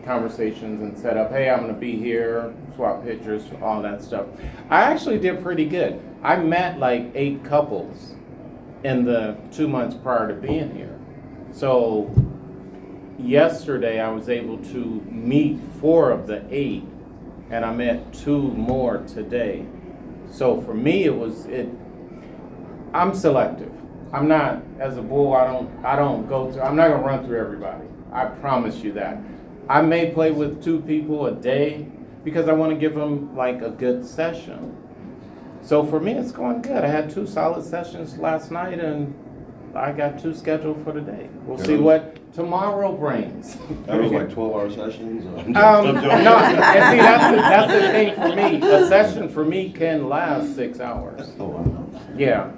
conversations and set up, "Hey, I'm going to be here," swap pictures, all that stuff. I actually did pretty good. I met like 8 couples in the 2 months prior to being here. So yesterday I was able to meet 4 of the 8, and I met 2 more today. So for me I'm selective. I'm not, as a bull, I'm not gonna run through everybody. I promise you that. I may play with 2 people a day because I want to give them like a good session. So for me, it's going good. I had 2 solid sessions last night, and I got 2 scheduled for today. We'll see what tomorrow brings. That was like 12-hour sessions? No, and see, that's the thing for me. A session for me can last 6 hours. Oh, wow. Yeah,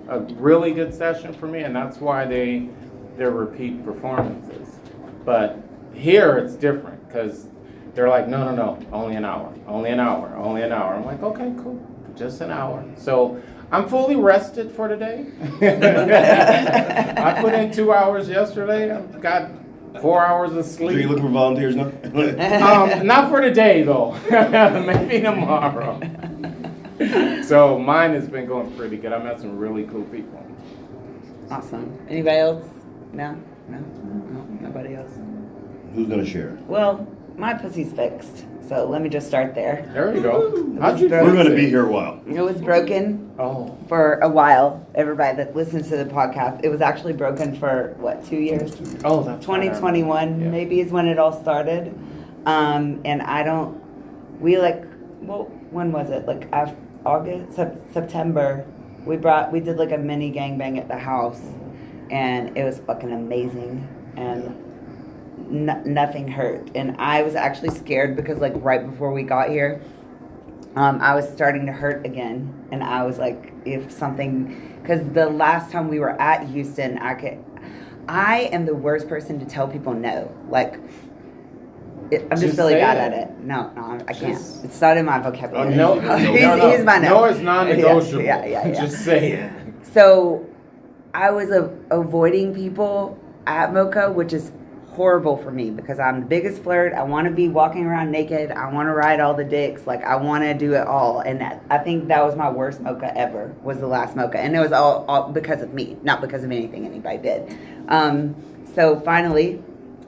a really good session for me, and that's why they're repeat performances. But here it's different, because they're like, no, only an hour. I'm like, okay, cool, just an hour. So I'm fully rested for today. I put in 2 hours yesterday. I've got 4 hours of Are sleep. you looking for volunteers now? Not for today, though. Maybe tomorrow. So mine has been going pretty good. I met some really cool people. Awesome. Anybody else? No, nobody else. Who's going to share? Well, my pussy's fixed, so let me just start there. There you go. How'd you We're We're fix going to it? be here a while. It was broken Oh, for a while. Everybody that listens to the podcast, it was actually broken for 2 years? oh, that's 2021 Yeah. maybe is when it all started. And when was it? Like August, September, we did like a mini gangbang at the house, and it was fucking amazing, and nothing hurt. And I was actually scared because like right before we got here, I was starting to hurt again, and I was like, because the last time we were at Houston, I am the worst person to tell people no. Like, I'm just Just really say bad it. at it. No, I can't. Just- It's not in my vocabulary. No, he's my no. No, it's non-negotiable. Yeah. Just say it. So I was avoiding people at Mocha, which is horrible for me because I'm the biggest flirt. I want to be walking around naked. I want to ride all the dicks. Like, I want to do it all. And I think that was my worst mocha ever, was the last mocha. And it was all because of me, not because of anything anybody did. So finally,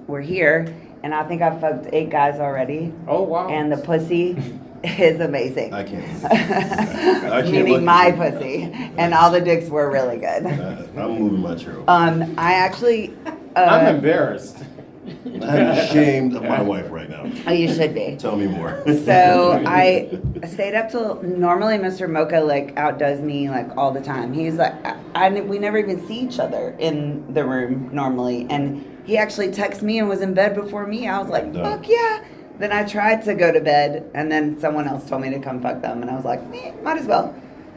we're here. And I think I've fucked 8 guys already. Oh, wow. And the pussy is amazing. I can't. Meaning my pussy. And all the dicks were really good. I'm moving my chair. I actually... I'm embarrassed. I'm ashamed of my wife right now. Oh, you should be. Tell me more. So I stayed up till, normally Mr. Mocha like outdoes me like all the time. He's like, we never even see each other in the room normally. And he actually texted me and was in bed before me. I was like, fuck yeah. Then I tried to go to bed and then someone else told me to come fuck them. And I was like, might as well.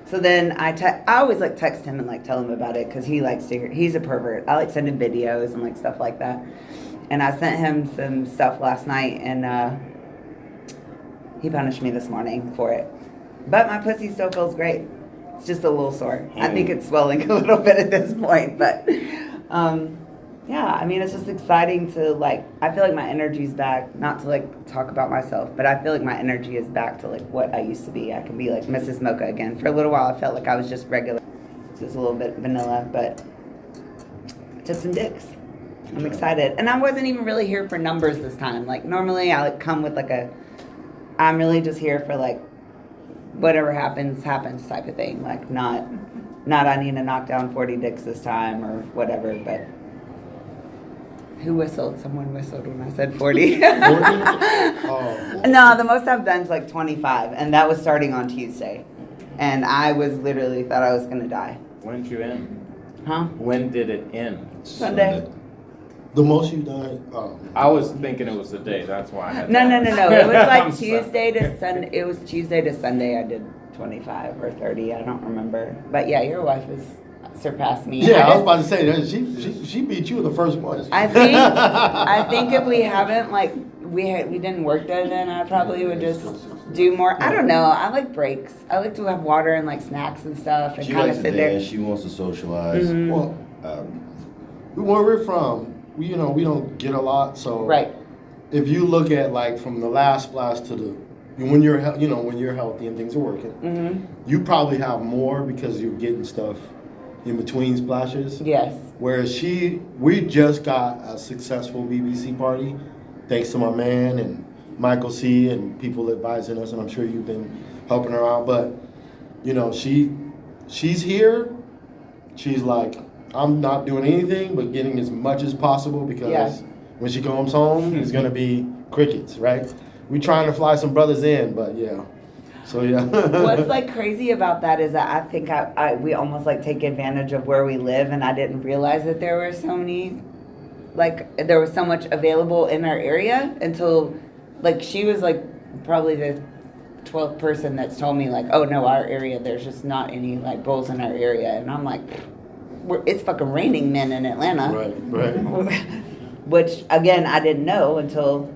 So then I always like text him and like tell him about it because he likes to hear, he's a pervert. I like sending videos and like stuff like that. And I sent him some stuff last night and he punished me this morning for it. But my pussy still feels great. It's just a little sore. I think it's swelling a little bit at this point, but yeah, I mean, it's just exciting to like, I feel like my energy's back, not to like talk about myself, but I feel like my energy is back to like what I used to be. I can be like Mrs. Mocha again. For a little while, I felt like I was just regular, just a little bit vanilla, but I took some dicks. I'm excited. And I wasn't even really here for numbers this time. Like normally I like come with like I'm really just here for like whatever happens type of thing. Like not I need to knock down 40 dicks this time or whatever, but who whistled? Someone whistled when I said 40. 40? Oh. No, the most I've done is like 25, and that was starting on Tuesday. And I was literally thought I was going to die. When did you end? Huh? When did it end? Sunday. The most you've done? Oh. I was thinking it was the day. That's why I had No. to It was I'm like sorry. Tuesday to Sunday. It was Tuesday to Sunday. I did 25 or 30. I don't remember. But yeah, your wife has surpassed me. Yeah, I was about to say that she beat you in the first one. I think if we haven't like we didn't work there, then I probably would just do more. I don't know. I like breaks. I like to have water and like snacks and stuff and She kind of likes to sit there. dance. She wants to socialize. Mhm. Well, where we're from, we don't get a lot. So Right. if you look at like from the last splash to the when you're healthy and things are working, Mhm. you probably have more because you're getting stuff in between splashes. Yes. Whereas we just got a successful BBC party, thanks to my man and Michael C. and people advising us, and I'm sure you've been helping her out. But she's here. She's like, I'm not doing anything but getting as much as possible because when she comes home, it's gonna be crickets, right? We trying to fly some brothers in, but yeah. So yeah. What's like crazy about that is that I think we almost like take advantage of where we live, and I didn't realize that there were so many, like there was so much available in our area until, like she was like probably the 12th person that's told me like, oh no, our area there's just not any like bulls in our area, and I'm like, it's fucking raining men in Atlanta. Right. Which again I didn't know until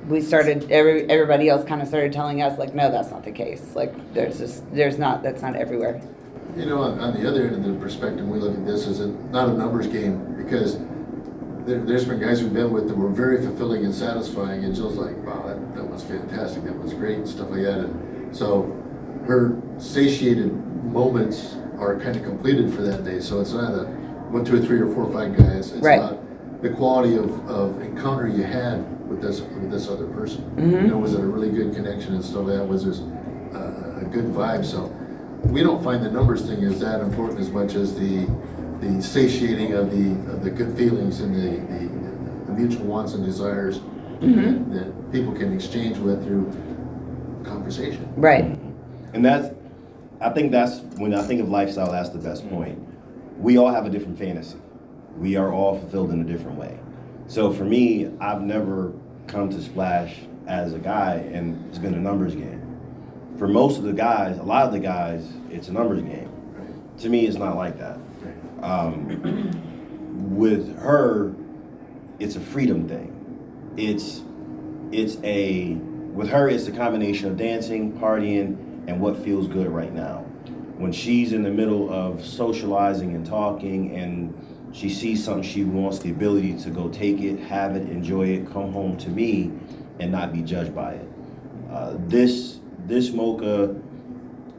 we started, everybody else kind of started telling us, like, no, that's not the case. Like, that's not everywhere. You know, on the other end of the perspective, we look at this as not a numbers game, because there's been guys we've been with that were very fulfilling and satisfying, and Jill's like, wow, that was fantastic, that was great, and stuff like that. And so her satiated moments are kind of completed for that day. So it's not a 1, 2, 3, or 4, or 5 guys. It's Right. not the quality of encounter you had with this other person. Mhm. You know, was it a really good connection and stuff like that? Was there a good vibe? So we don't find the numbers thing is that important as much as the satiating of the good feelings and the mutual wants and desires that people can exchange with through conversation. Right. And I think when I think of lifestyle, that's the best point. We all have a different fantasy. We are all fulfilled in a different way. So for me, I've never come to Splash as a guy and it's been a numbers game. For most of the guys, a lot of the guys, it's a numbers game. To me, it's not like that. With her, it's a freedom thing. With her, it's a combination of dancing, partying, and what feels good right now. When she's in the middle of socializing and talking and She sees something, she wants the ability to go take it, have it, enjoy it, come home to me, and not be judged by it. This Mocha,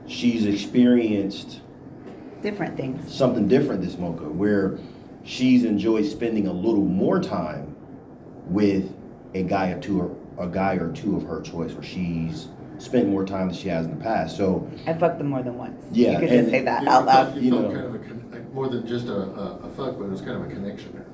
she's experienced Different things. something different. This Mocha, where she's enjoyed spending a little more time with a guy or two of her choice, or she's spent more time than she has in the past. So I fucked them more than once. Yeah, You could and- just say that You out felt- loud. You felt You know. kind of more than just a fuck, but it was kind of a connection there.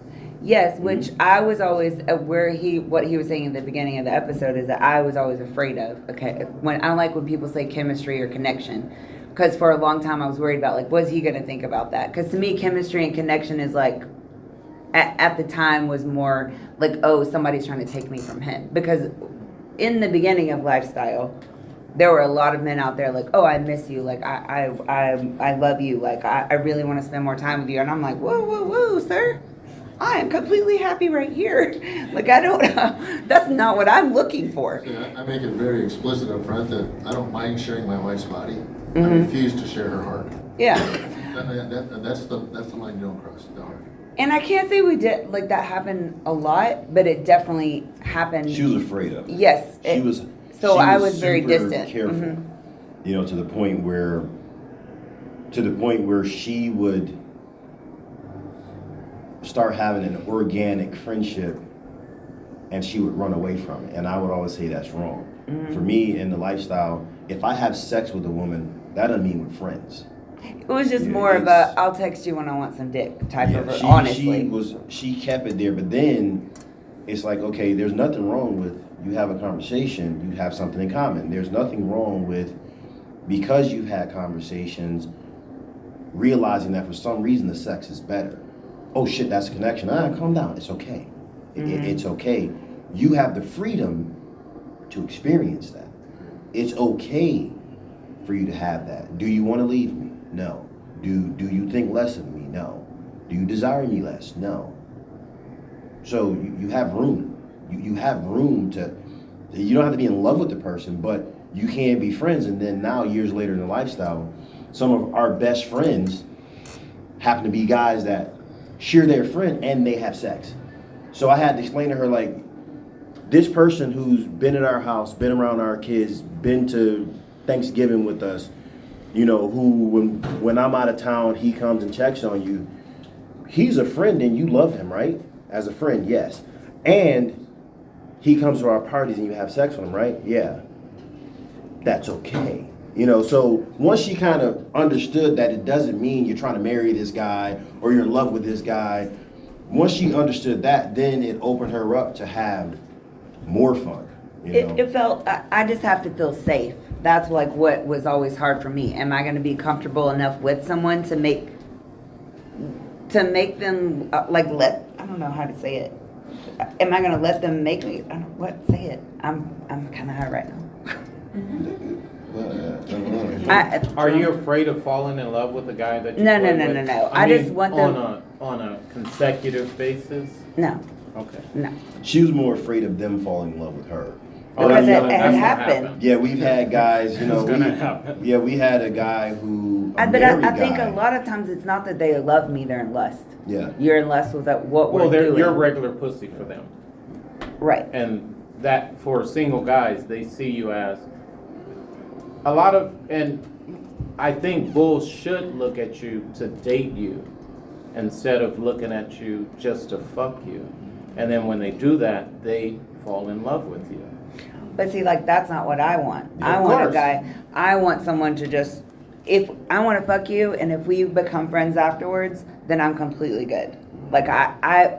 Yes, which I was always what he was saying at the beginning of the episode is that I was always afraid of. Okay, when I don't like when people say chemistry or connection, because for a long time I was worried about like, what's he gonna think about that? Because to me, chemistry and connection is like, at the time was more like, oh, somebody's trying to take me from him. Because in the beginning of Lifestyle, there were a lot of men out there like, oh, I miss you, like I love you, like I really want to spend more time with you, and I'm like, whoa, sir. I am completely happy right here. Like, I don't, that's not what I'm looking for. See, I make it very explicit up front that I don't mind sharing my wife's body. I Mhm. refuse to share her heart. Yeah. That's the line you don't cross, the heart. And I can't say we did, like, that happened a lot, but it definitely happened. she was afraid of it. Yes. She was. So she I was very super distant. Careful. Mhm. You know, to the point where she would start having an organic friendship, and she would run away from it. And I would always say that's wrong. Mhm. For me, in the Lifestyle, if I have sex with a woman, that doesn't mean we're friends. It was just Yeah, more of it's- a, I'll text you when I want some dick type Yeah, of, she, honestly. she kept it there, but then it's like, okay, there's nothing wrong with you have a conversation, you have something in common. There's nothing wrong with, because you've had conversations, realizing that for some reason the sex is better. Oh shit, that's a connection. Calm down. It's okay. It's okay. You have the freedom to experience that. It's okay for you to have that. Do you want to leave me? No. Do you think less of me? No. Do you desire me less? No. So you have room. You have room to, you don't have to be in love with the person, but you can be friends. And then now, years later in the Lifestyle, some of our best friends happen to be guys that share their friend and they have sex. So I had to explain to her, like, this person who's been at our house, been around our kids, been to Thanksgiving with us, you know, who when I'm out of town, he comes and checks on you. He's a friend and you love him, right? As a friend, yes. And he comes to our parties and you have sex with him, right? Yeah. That's okay. You know, so once she kind of understood that it doesn't mean you're trying to marry this guy or you're in love with this guy, once she understood that, then it opened her up to have more fun. You know? It felt, I just have to feel safe. That's like what was always hard for me. Am I going to be comfortable enough with someone to make them like I don't know how to say it. Am I going to let them make me? Say it. I'm kind of high right now. Are you afraid of falling in love with a guy that you No. play with? I just want them- on a consecutive basis. No. Okay. No. She was more afraid of them falling in love with her. Oh, Because that's it gonna happened. happen. Yeah, we've had guys, you know, It's gonna happen. yeah, we had a guy who, a But married I think guy. a lot of times it's not that they love me, they're in lust. Yeah. You're in lust with what Well, we're doing. you're regular pussy for them, Right. and that for single guys, they see you as a lot of, and I think bulls should look at you to date you instead of looking at you just to fuck you. And then when they do that, they fall in love with you. But see, like, that's not what I want. Yeah, I of want a course. guy, I want someone to just, if I want to fuck you and if we become friends afterwards, then I'm completely good. Like, I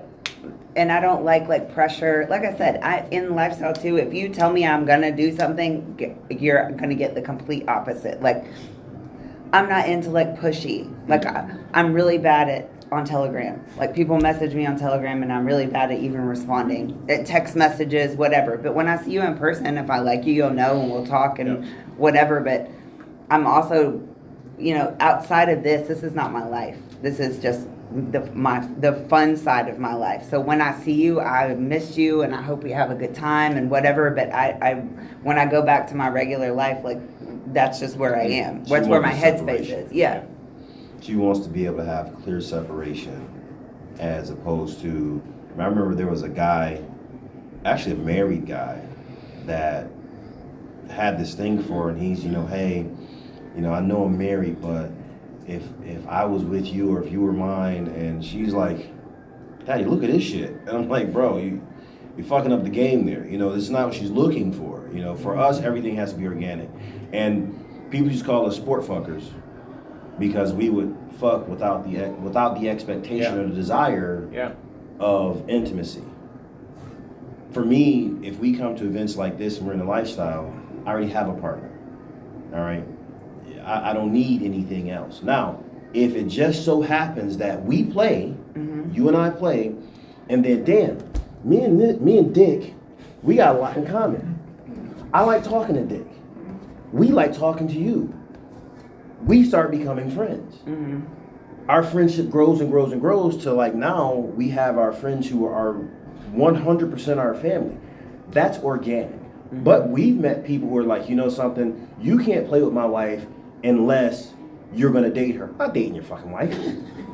don't like pressure. Like I said, in Lifestyle too, if you tell me I'm going to do something, you're going to get the complete opposite. Like, I'm not into like pushy. Like, I'm really bad on Telegram. Like, people message me on Telegram and I'm really bad at even responding. Text messages, whatever. But when I see you in person, if I like you, you'll know and we'll talk and whatever. But I'm also, you know, outside of this is not my life. This is just the fun side of my life. So when I see you, I miss you and I hope we have a good time and whatever. But I when I go back to my regular life, like, that's just where I am. She That's where my wants headspace separation. is. Yeah. She wants to be able to have clear separation as opposed to, I remember there was a guy, actually a married guy, that had this thing for her, and he's, hey, I know I'm married, but if I was with you or if you were mine, and she's like, Daddy, look at this shit. And I'm like, bro, you're fucking up the game there. This is not what she's looking for. For us, everything has to be organic. And people just call us sport fuckers because we would fuck without the expectation or the desire of intimacy. For me, if we come to events like this and we're in a lifestyle, I already have a partner. All right? I don't need anything else. Now, if it just so happens that we play, you and I play, and then damn, me and Dick, we got a lot in common. I like talking to Dick. We like talking to you. We start becoming friends. Our friendship grows and grows and grows to like now we have our friends who are 100% our family. That's organic. But we've met people who are like, something, you can't play with my wife unless you're gonna date her. I'm not dating your fucking wife.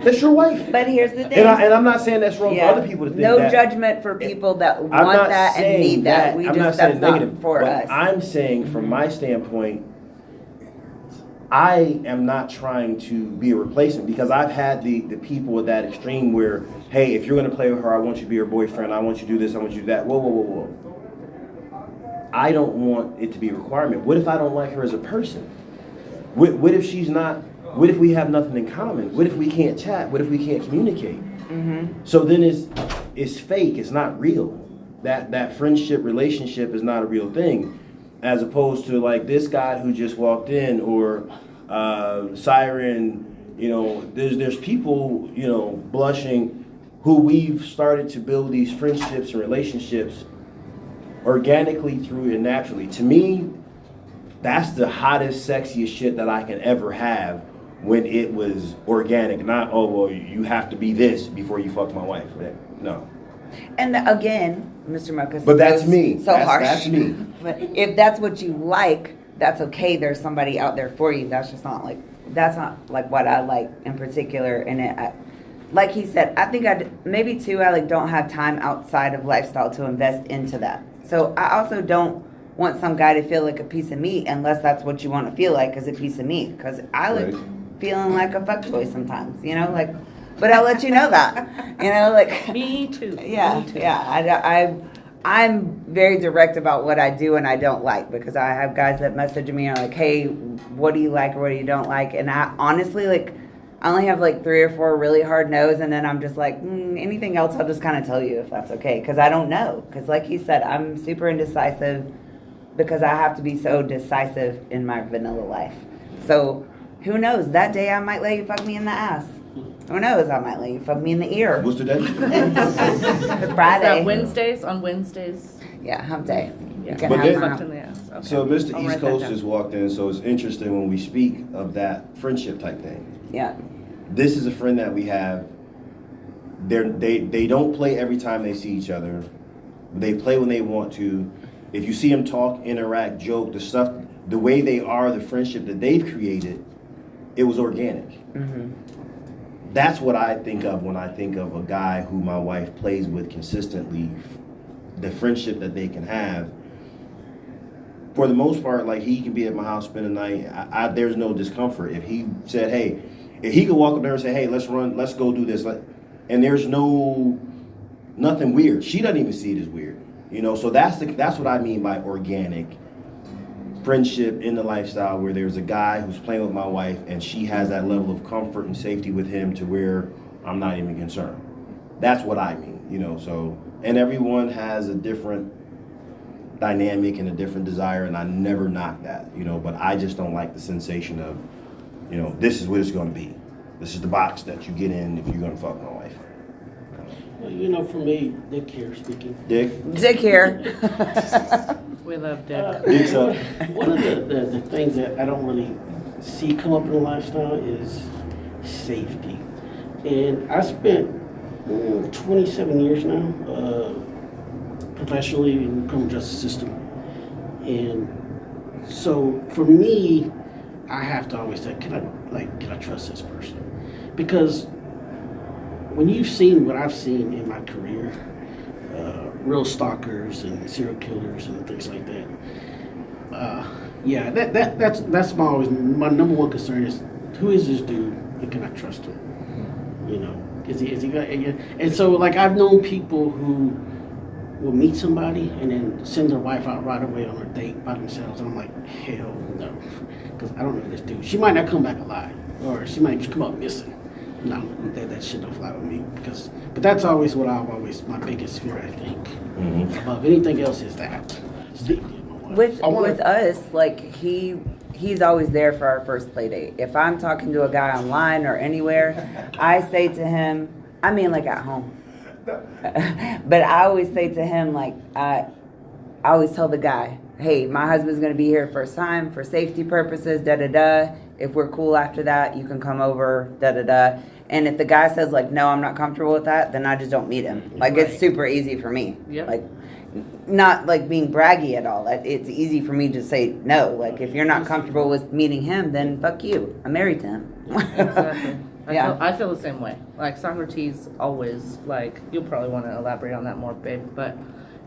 That's your wife. But here's the thing. And I'm not saying that's wrong for other people to think no that. No judgment for people that want that and need that. That's not for us. I'm saying from my standpoint, I am not trying to be a replacement because I've had the people at that extreme where, hey, if you're gonna play with her, I want you to be her boyfriend, I want you to do this, I want you to do that. Whoa. I don't want it to be a requirement. What if I don't like her as a person? What if she's not? What if we have nothing in common? What if we can't chat? What if we can't communicate? So then it's fake. It's not real. That friendship relationship is not a real thing, as opposed to like this guy who just walked in or Siren. There's people blushing who we've started to build these friendships and relationships organically through and naturally. To me, that's the hottest, sexiest shit that I can ever have when it was organic. Not, oh, well, you have to be this before you fuck my wife. No. And again, Mr. Mocha, but that's me. Harsh. That's me. But if that's what you like, that's okay. There's somebody out there for you. That's not like what I like in particular. And like he said, I think I don't have time outside of lifestyle to invest into that. So I also don't want some guy to feel like a piece of meat unless that's what you want to feel like as a piece of meat. Because I like feeling like a fuck toy sometimes, but I'll let you know that, Me too. Yeah, Me too. yeah. I'm very direct about what I do and I don't like because I have guys that message me and are like, hey, what do you like or what do you don't like? And I honestly, I only have 3 or 4 really hard no's, and then I'm just like, anything else, I'll just kind of tell you if that's okay, because I don't know. Because like he said, I'm super indecisive because I have to be so decisive in my vanilla life. So who knows? That day I might let you fuck me in the ass. Who knows? I might let you fuck me in the ear. What's the day? Friday. Is that on Wednesdays? Yeah, hump day. Yeah. You can But have then- fun. Fucked in the ass. Okay. So Mr. I'll East write that Coast down. just walked in, so it's interesting when we speak of that friendship type thing. Yeah. This is a friend that we have. They don't play every time they see each other. They play when they want to. If you see them talk, interact, joke, the way they are, the friendship that they've created, it was organic. That's what I think of when I think of a guy who my wife plays with consistently, the friendship that they can have. For the most part, he can be at my house, spend the night. There's no discomfort. If he said, hey, if he could walk up there and say, hey, let's go do this, and there's nothing weird. She doesn't even see it as weird. So that's what I mean by organic friendship in the lifestyle, where there's a guy who's playing with my wife and she has that level of comfort and safety with him to where I'm not even concerned. That's what I mean, so, and everyone has a different dynamic and a different desire, and I never knock that, but I just don't like the sensation of, this is what it's going to be. This is the box that you get in if you're going to fuck my wife. Well, for me, Dick here speaking. Dick? Dick here. We love Dick. Dick's up. One of the things that I don't really see come up in the lifestyle is safety. And I spent 27 years now professionally in the criminal justice system. And so for me, I have to always say, can I trust this person? Because when you've seen what I've seen in my career, real stalkers and serial killers and things like that. Yeah, that's my number one concern is who is this dude and can I trust him? You know, is he and so like I've known people who will meet somebody and then send their wife out right away on a date by themselves, and I'm like, hell no, because I don't know this dude. She might not come back alive, or she might just come up missing. No, that shit don't fly with me but that's always what my biggest fear, I think. Above anything else is that. With us, like he's always there for our first play date. If I'm talking to a guy online or anywhere, I say to him, I mean like at home. But I always say to him, like I always tell the guy, hey, my husband's gonna be here first time for safety purposes, da-da-da. If we're cool after that, you can come over, da-da-da. And if the guy says, like, no, I'm not comfortable with that, then I just don't meet him. Like, It's super easy for me. Yep. Like, not, like, being braggy at all. It's easy for me to say no. Like, if you're not comfortable with meeting him, then fuck you. I'm married to him. Exactly. Yeah. I feel the same way. Like, Socrates always, like, you'll probably want to elaborate on that more, babe, but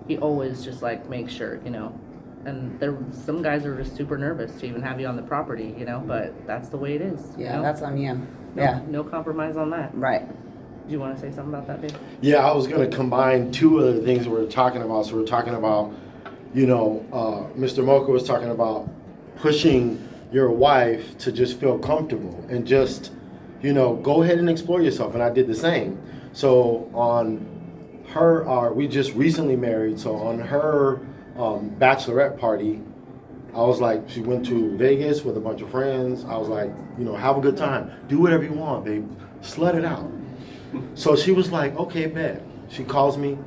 he always just, like, makes sure, you know. And some guys are just super nervous to even have you on the property, you know, but that's the way it is. Yeah, you know? that's on you. No compromise on that. Right. Do you want to say something about that, babe? Yeah, I was going to combine two of the things we were talking about. So we're talking about, you know, Mr. Mocha was talking about pushing your wife to just feel comfortable and just, you know, go ahead and explore yourself. And I did the same. So on her, we just recently married. So on her bachelorette party, I was like, she went to Vegas with a bunch of friends. I was like, you know, have a good time. Do whatever you want, babe. Slut it out. So she was like, okay, bet. She calls me.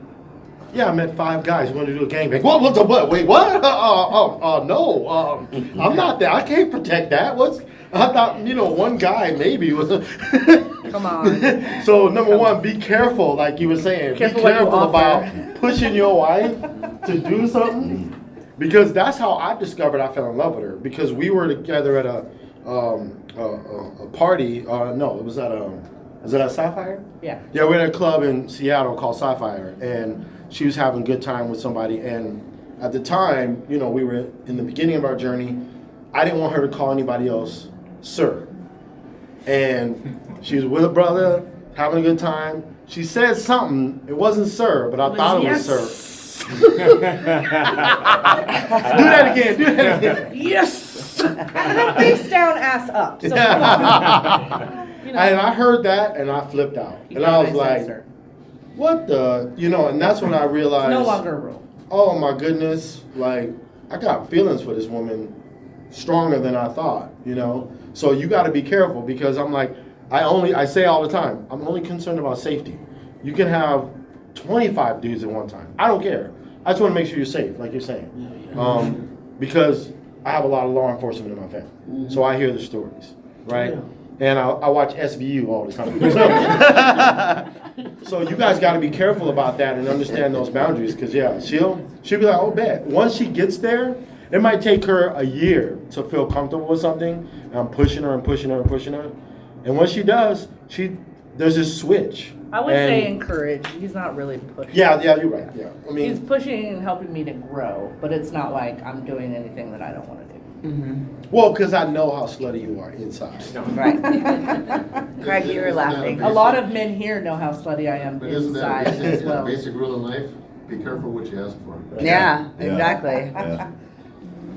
Yeah, I met 5 guys who wanted to do a gangbang. What? Wait, what? No. I'm not that. I can't protect that. I thought, you know, one guy maybe was. Come on. So number one, be careful, like you were saying. Be Careful what you careful offer. about pushing your wife to do something. Because that's how I discovered I fell in love with her. Because we were together at a party. No, it was at is it at Sapphire? Yeah. Yeah, we were at a club in Seattle called Sapphire, and she was having a good time with somebody. And at the time, you know, we were in the beginning of our journey. I didn't want her to call anybody else sir. And she was with a brother, having a good time. She said something. It wasn't sir, but I thought it was sir. Do that again. Yes. Face down, ass up. So come on. You know. And I heard that, and I flipped out. And I was like, what the, you know, and that's when I realized. No longer a rule. Oh my goodness, like, I got feelings for this woman stronger than I thought, you know? So you got to be careful, because I'm like, I say all the time, I'm only concerned about safety. You can have 25 dudes at one time. I don't care. I just want to make sure you're safe, like you're saying. Because I have a lot of law enforcement in my family. So I hear the stories, right? Yeah. And I watch SVU all the time. So you guys got to be careful about that and understand those boundaries, because yeah, she'll be like, oh, bet. Once she gets there, it might take her a year to feel comfortable with something. And I'm pushing her and pushing her and pushing her. And when she does, there's this switch. I would say encourage. He's not really pushing. Yeah, you're right. Yeah, I mean, he's pushing and helping me to grow, but it's not like I'm doing anything that I don't want to do. Well, because I know how slutty you are inside. Right. Craig, you were laughing. A lot of men here know how slutty I am But isn't inside that as well. basic rule in life? Be careful what you ask for. Yeah, exactly. Yeah.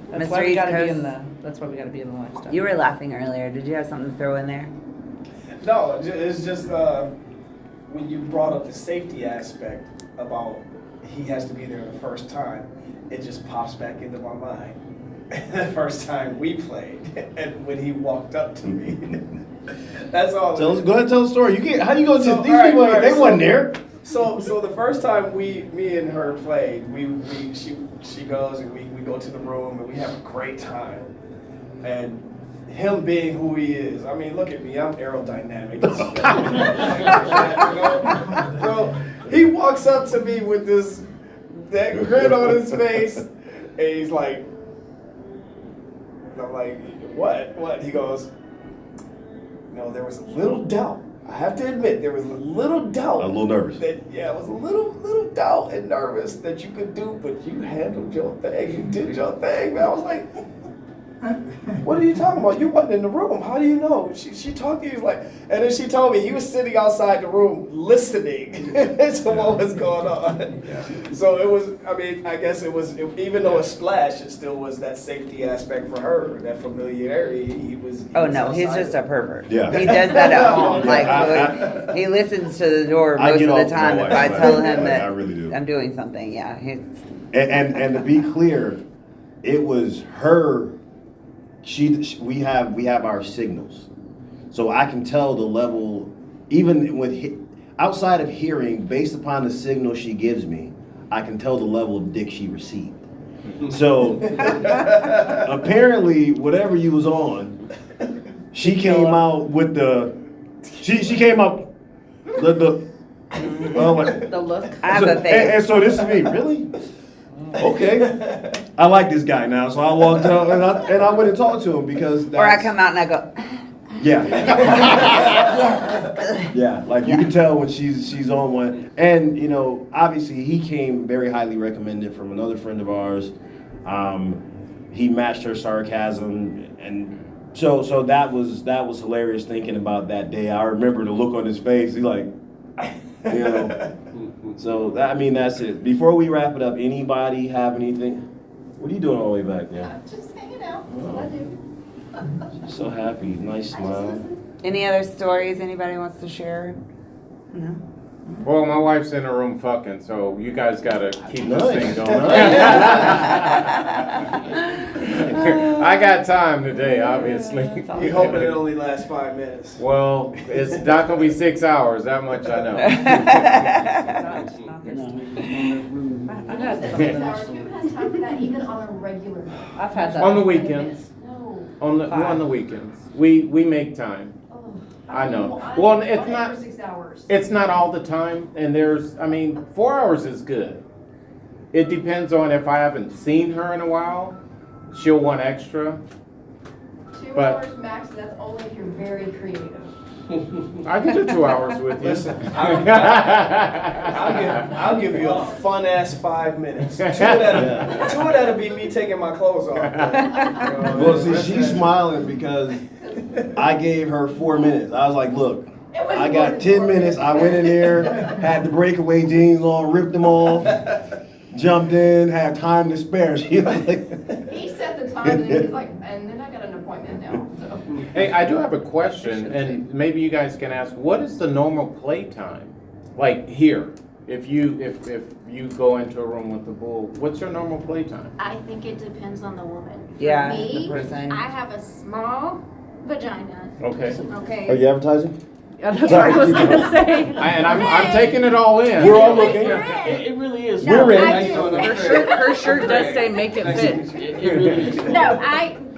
That's Mr. why we East gotta be Coast. in the. That's why we gotta be in the lifestyle. You were laughing earlier. Did you have something to throw in there? No, it's just when you brought up the safety aspect about he has to be there the first time, it just pops back into my mind. The first time we played, and when he walked up to me, that's all. Go ahead and tell the story. You can't. How you gonna tell these all right, people? all right, They wasn't there. So the first time me and her played, she goes and we go to the room and we have a great time. And him being who he is, I mean, look at me, I'm aerodynamic. So he walks up to me with that grin on his face, and he's like, and I'm like, what? He goes, there was a little doubt I have to admit, there was a little doubt. A little nervous. It was a little doubt and nervous that you could do, but you handled your thing. You did your thing, man. I was like, what are you talking about? You wasn't in the room. How do you know? She talked to you like, and then she told me he was sitting outside the room listening to what was going on. So it was, I mean, I guess even though it's Splash, it still was that safety aspect for her, that familiarity. He was He's just a pervert. Yeah. He does that at home. Yeah, Like, he listens to the door I most get of the off time my if I wife. tell Like, him that I really do. I'm doing something. Yeah. And to be clear, it was her. We have our signals, so I can tell the level, even with outside of hearing, based upon the signal she gives me, I can tell the level of dick she received. So apparently, whatever you was on, she came out with the. She came out the. The look. I have a face. And so this is me, really? Okay. I like this guy now, so I walked up and I went and talked to him because Or I come out and I go, yeah. Yeah, like you can tell when she's on one. And you know, obviously he came very highly recommended from another friend of ours. He matched her sarcasm, and so that was hilarious thinking about that day. I remember the look on his face. He like, you know. So that's it. Before we wrap it up, anybody have anything? What are you doing all the way back there? I'm just hanging out. That's what I do. So happy, nice smile. any other stories anybody wants to share? No? Well, my wife's in the room fucking, so you guys gotta keep this Nice. thing going. I got time today, obviously. You hoping it only lasts 5 minutes? Well, it's not gonna be 6 hours, that much I know. I got Who something. has time for that even on a regular? I've had that. On the weekends, No. on the weekends, we make time. Oh. I know. I'm Well, on it's it not- for 6 hours. It's not all the time, and 4 hours is good. It depends on if I haven't seen her in a while, she'll want extra. 2 but- hours max, that's only if you're very creative. I can do 2 hours with you. Listen, I'll give you a fun ass 5 minutes. Two of that'll be me taking my clothes off. Well, see, she's smiling because I gave her 4 minutes. I was like, look, It was I more got than 10 4 minutes. I went in there, had the breakaway jeans on, ripped them off, jumped in, had time to spare. She was like, He set the time and then he's like, and then I got an appointment now, so. Hey, I do have a question, and maybe you guys can ask, what is the normal play time? Like here, if you go into a room with the bull, what's your normal play time? I think it depends on the woman. For Yeah, me, the person. I have a small vagina. Okay. Okay. are you advertising? Yeah, that's what I was gonna say. And I'm taking it all in. We're all looking. It really is. No, We're I in. do. Her shirt does say make it fit. It really is. No,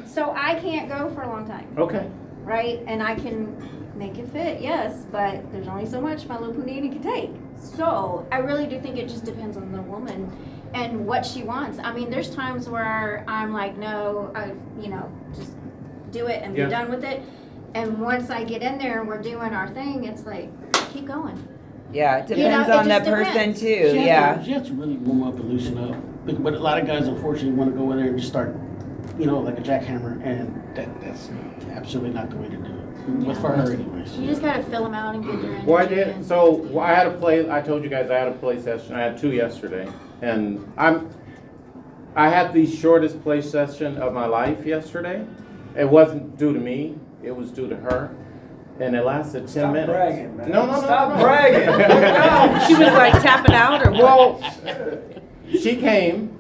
so I can't go for a long time, Okay. right? And I can make it fit, yes, but there's only so much my little punani can take. So I really do think it just depends on the woman and what she wants. I mean, there's times where I'm like, no, just do it and be Yeah. done with it. And once I get in there and we're doing our thing, it's like, keep going. Yeah, it You depends know, it on the just person depends. too. Yeah. She has to really warm up and loosen up. But a lot of guys, unfortunately, want to go in there and just start, like a jackhammer, and that's absolutely not the way to do it. But for her, anyways. You just gotta fill them out and get their energy. Well, I in. did. So I had a play. I told you guys I had a play session. I had 2 yesterday, and I had the shortest play session of my life yesterday. It wasn't due to me. It was due to her, and it lasted 10 Stop minutes. bragging, man. No. Stop bragging. She was like tapping out or what? Well, she came,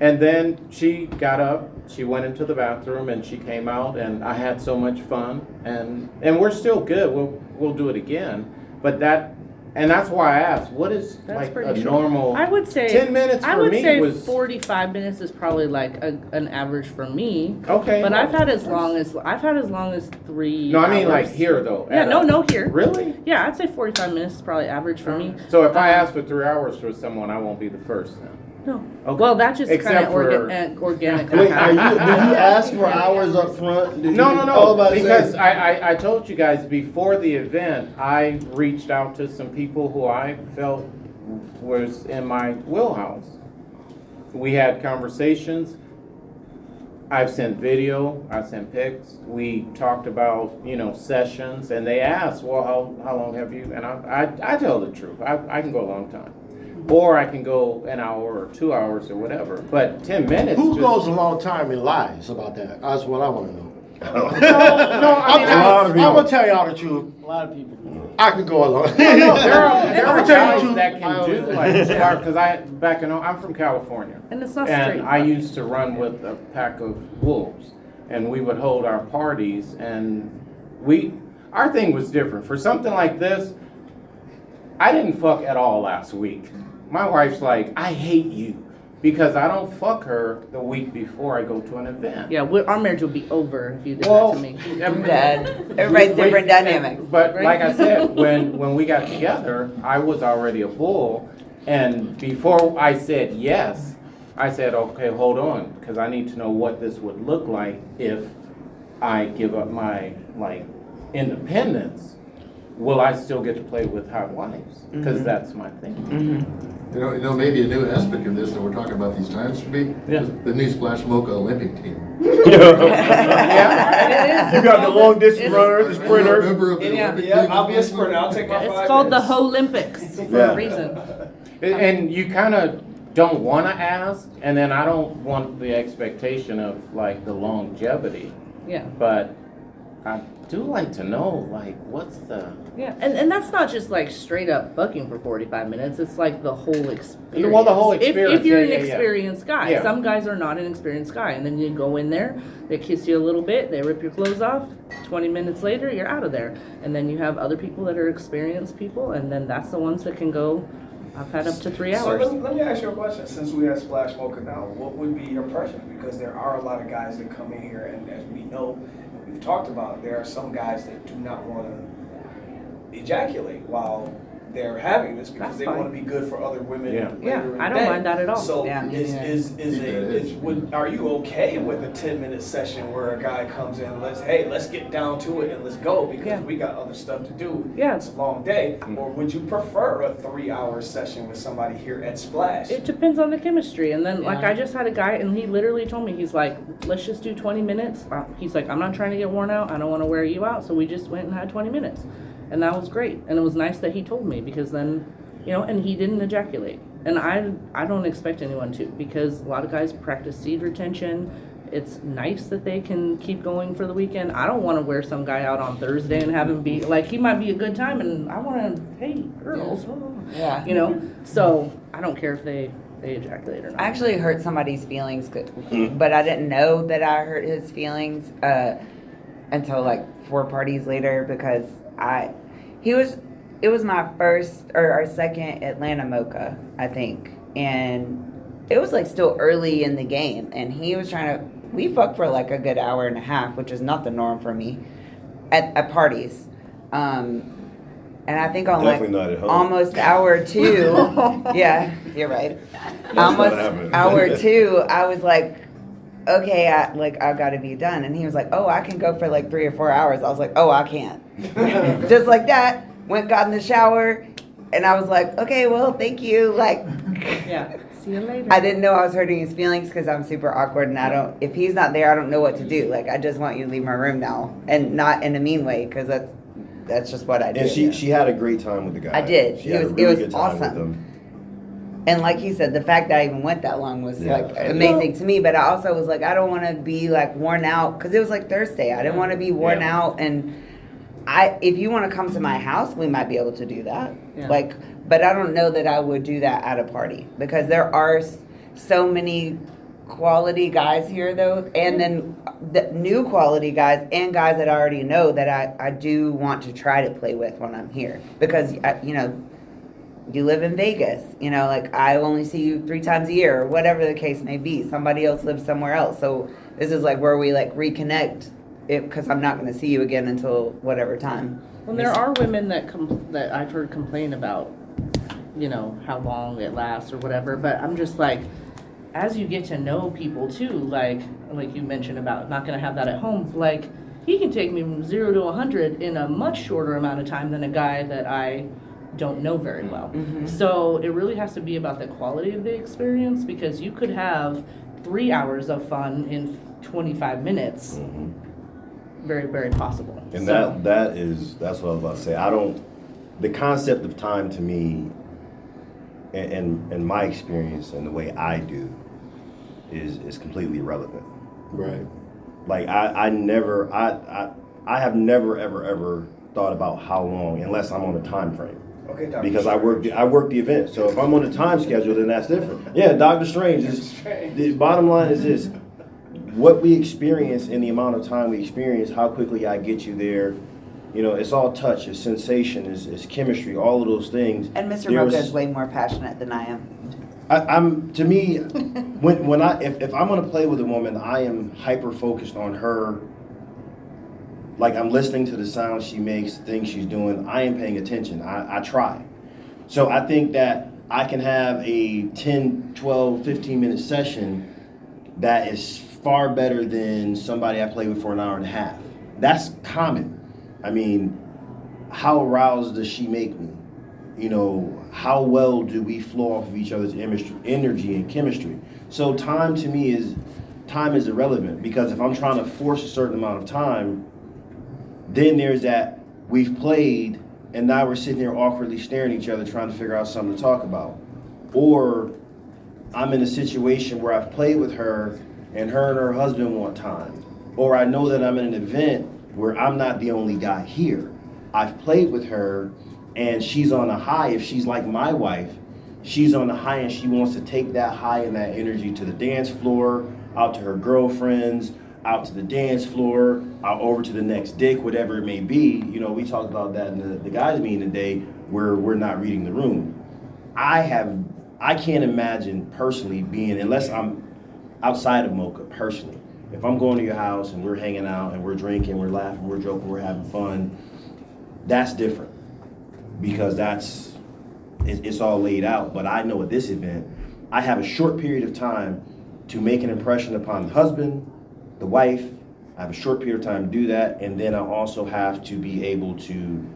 and then she got up. She went into the bathroom, and she came out, and I had so much fun, and we're still good. We'll do it again, but that's why I asked, what is That's like pretty a short. normal? I would say 10 minutes I for would me say was 45 minutes is probably like an average for me. Okay. But I've had as long as 3. No, I mean like hours. here though. Yeah, no here. Really? Yeah, I'd say 45 minutes is probably average for me. So if I ask for 3 hours for someone, I won't be the first then. No. Okay. Well, that just Except kind of for- organically Wait, happened. did you ask for hours up front? Did No, you- no, I was no, about to say- because I told you guys before the event, I reached out to some people who I felt was in my wheelhouse. We had conversations. I've sent video, I sent pics. We talked about, sessions, and they asked, well, how long have you? And I tell the truth. I can go a long time. Or I can go an hour or 2 hours or whatever. But 10 minutes. Who just- goes a long time and lies about that? That's what I want to know. No, I mean, I'm gonna tell y'all the truth. A lot of people. I can go along. No, there are I'ma tell you guys the that truth. can do like because I'm from California, And it's not and straight. I used to run with a pack of wolves, and we would hold our parties, and our thing was different. For something like this, I didn't fuck at all last week. My wife's like, I hate you because I don't fuck her the week before I go to an event. Yeah, our marriage would be over if you did Well, that to me. Dead. Everybody's different dynamics. But Right? like I said, when we got together, I was already a bull, and before I said yes, I said, okay, hold on, because I need to know what this would look like if I give up my independence. Will I still get to play with hot wives? Because that's my thing. Maybe a new aspect of this that we're talking about these times should be Yeah. the new Splash Mocha Olympic team. Yeah. You got the long distance runner, the I'm a sprinter. member of the Yeah, Olympic yeah, team. I'll be a sprinter. I'll take my 5 It's called the minutes. Olympics for Yeah. a reason. And you kind of don't want to ask, and then I don't want the expectation of the longevity, Yeah. but I do like to know what's the Yeah, and that's not just straight up fucking for 45 minutes. It's the whole experience. Well, the whole If experience, you're yeah, an yeah, yeah. experienced guy, Yeah. some guys are not an experienced guy, and then you go in there, they kiss you a little bit, they rip your clothes off. 20 minutes later, you're out of there, and then you have other people that are experienced people, and then that's the ones that can go. I've had up to 3 So hours. let me ask you a question. Since we have Splash Mocha now, what would be your preference? Because there are a lot of guys that come in here, and as we know, and we've talked about, there are some guys that do not want to ejaculate while they're having this because That's they fine. want to be good for other women. Yeah, later in I the don't day. mind that at all. So Yeah, me neither. are you okay with a 10-minute session where a guy comes in, let's get down to it and let's go because Yeah. we got other stuff to do. Yeah. It's a long day. Or would you prefer a 3-hour session with somebody here at Splash? It depends on the chemistry. And then, Yeah. I just had a guy, and he literally told me, he's like, let's just do 20 minutes. He's like, I'm not trying to get worn out. I don't want to wear you out. So we just went and had 20 minutes. And that was great. And it was nice that he told me because then, and he didn't ejaculate. And I don't expect anyone to because a lot of guys practice seed retention. It's nice that they can keep going for the weekend. I don't want to wear some guy out on Thursday and have him be he might be a good time and I want to, hey, girls. Yeah. So I don't care if they ejaculate or not. I actually hurt somebody's feelings, but I didn't know that I hurt his feelings until 4 parties later because it was my first or our second Atlanta Mocha, I think, and it was still early in the game, and he was we fucked for a good hour and a half, which is not the norm for me at parties. And I think on Definitely not at home. almost hour 2, yeah, you're right. not Almost happening. hour 2, I was like, okay, I gotta be done. And he was like, oh, I can go for 3 or 4 hours. I was like, oh, I can't. Just like that, got in the shower, and I was like, okay, well, thank you. Yeah. See you later. I didn't know I was hurting his feelings because I'm super awkward, and if he's not there, I don't know what to do. I just want you to leave my room now, and not in a mean way, because that's just what I do. And she had a great time with the guy. I did. She It had a was really good time awesome. with him. And like he said, the fact that I even went that long was Yeah. amazing to me. But I also was I don't want to be worn out because it was Thursday. I didn't want to be worn Yeah. out. And if you want to come to my house, we might be able to do that. Yeah. But I don't know that I would do that at a party because there are so many quality guys here though, and then the new quality guys and guys that I already know that I do want to try to play with when I'm here because you live in Vegas, I only see you 3 times a year or whatever the case may be. Somebody else lives somewhere else. So this is where we reconnect because I'm not going to see you again until whatever time. Well, there are women that I've heard complain about how long it lasts or whatever. But I'm just like, as you get to know people too, like you mentioned about not going to have that at home, like he can take me from 0 to 100 in a much shorter amount of time than a guy that I don't know very well. So it really has to be about the quality of the experience, because you could have 3 hours of fun in 25 minutes. Very, very possible. And So- that's what I was about to say. The concept of time to me, and my experience and the way I do, is completely irrelevant. Right. Like I have never ever thought about how long, unless I'm on a time frame. Okay, Dr. Because I work the event. So if I'm on a time schedule, then that's different. Yeah, Dr. Strange the bottom line is this: what we experience in the amount of time we experience, how quickly I get you there. It's all touch, it's sensation, it's chemistry, all of those things. And Mr. Mocha is way more passionate than I am. To me, if I'm gonna play with a woman, I am hyper focused on her. Like I'm listening to the sounds she makes, the things she's doing. I am paying attention. I try. So I think that I can have a 10, 12, 15-minute session that is far better than somebody I play with for an hour and a half. That's common. I mean, how aroused does she make me? How well do we flow off of each other's energy and chemistry? So time to me is irrelevant, because if I'm trying to force a certain amount of time, then there's that we've played and now we're sitting there awkwardly staring at each other trying to figure out something to talk about. Or I'm in a situation where I've played with her and her husband want time. Or I know that I'm in an event where I'm not the only guy here. I've played with her and she's on a high. If she's like my wife, she's on a high and she wants to take that high and that energy to the dance floor, out to her girlfriends, out to the dance floor, out over to the next dick, whatever it may be. We talked about that in the guys meeting today, where we're not reading the room. I can't imagine personally being, unless I'm outside of Mocha personally. If I'm going to your house and we're hanging out and we're drinking, we're laughing, we're joking, we're having fun, that's different, because it's all laid out. But I know at this event, I have a short period of time to make an impression upon the husband, the wife. I have a short period of time to do that, and then I also have to be able to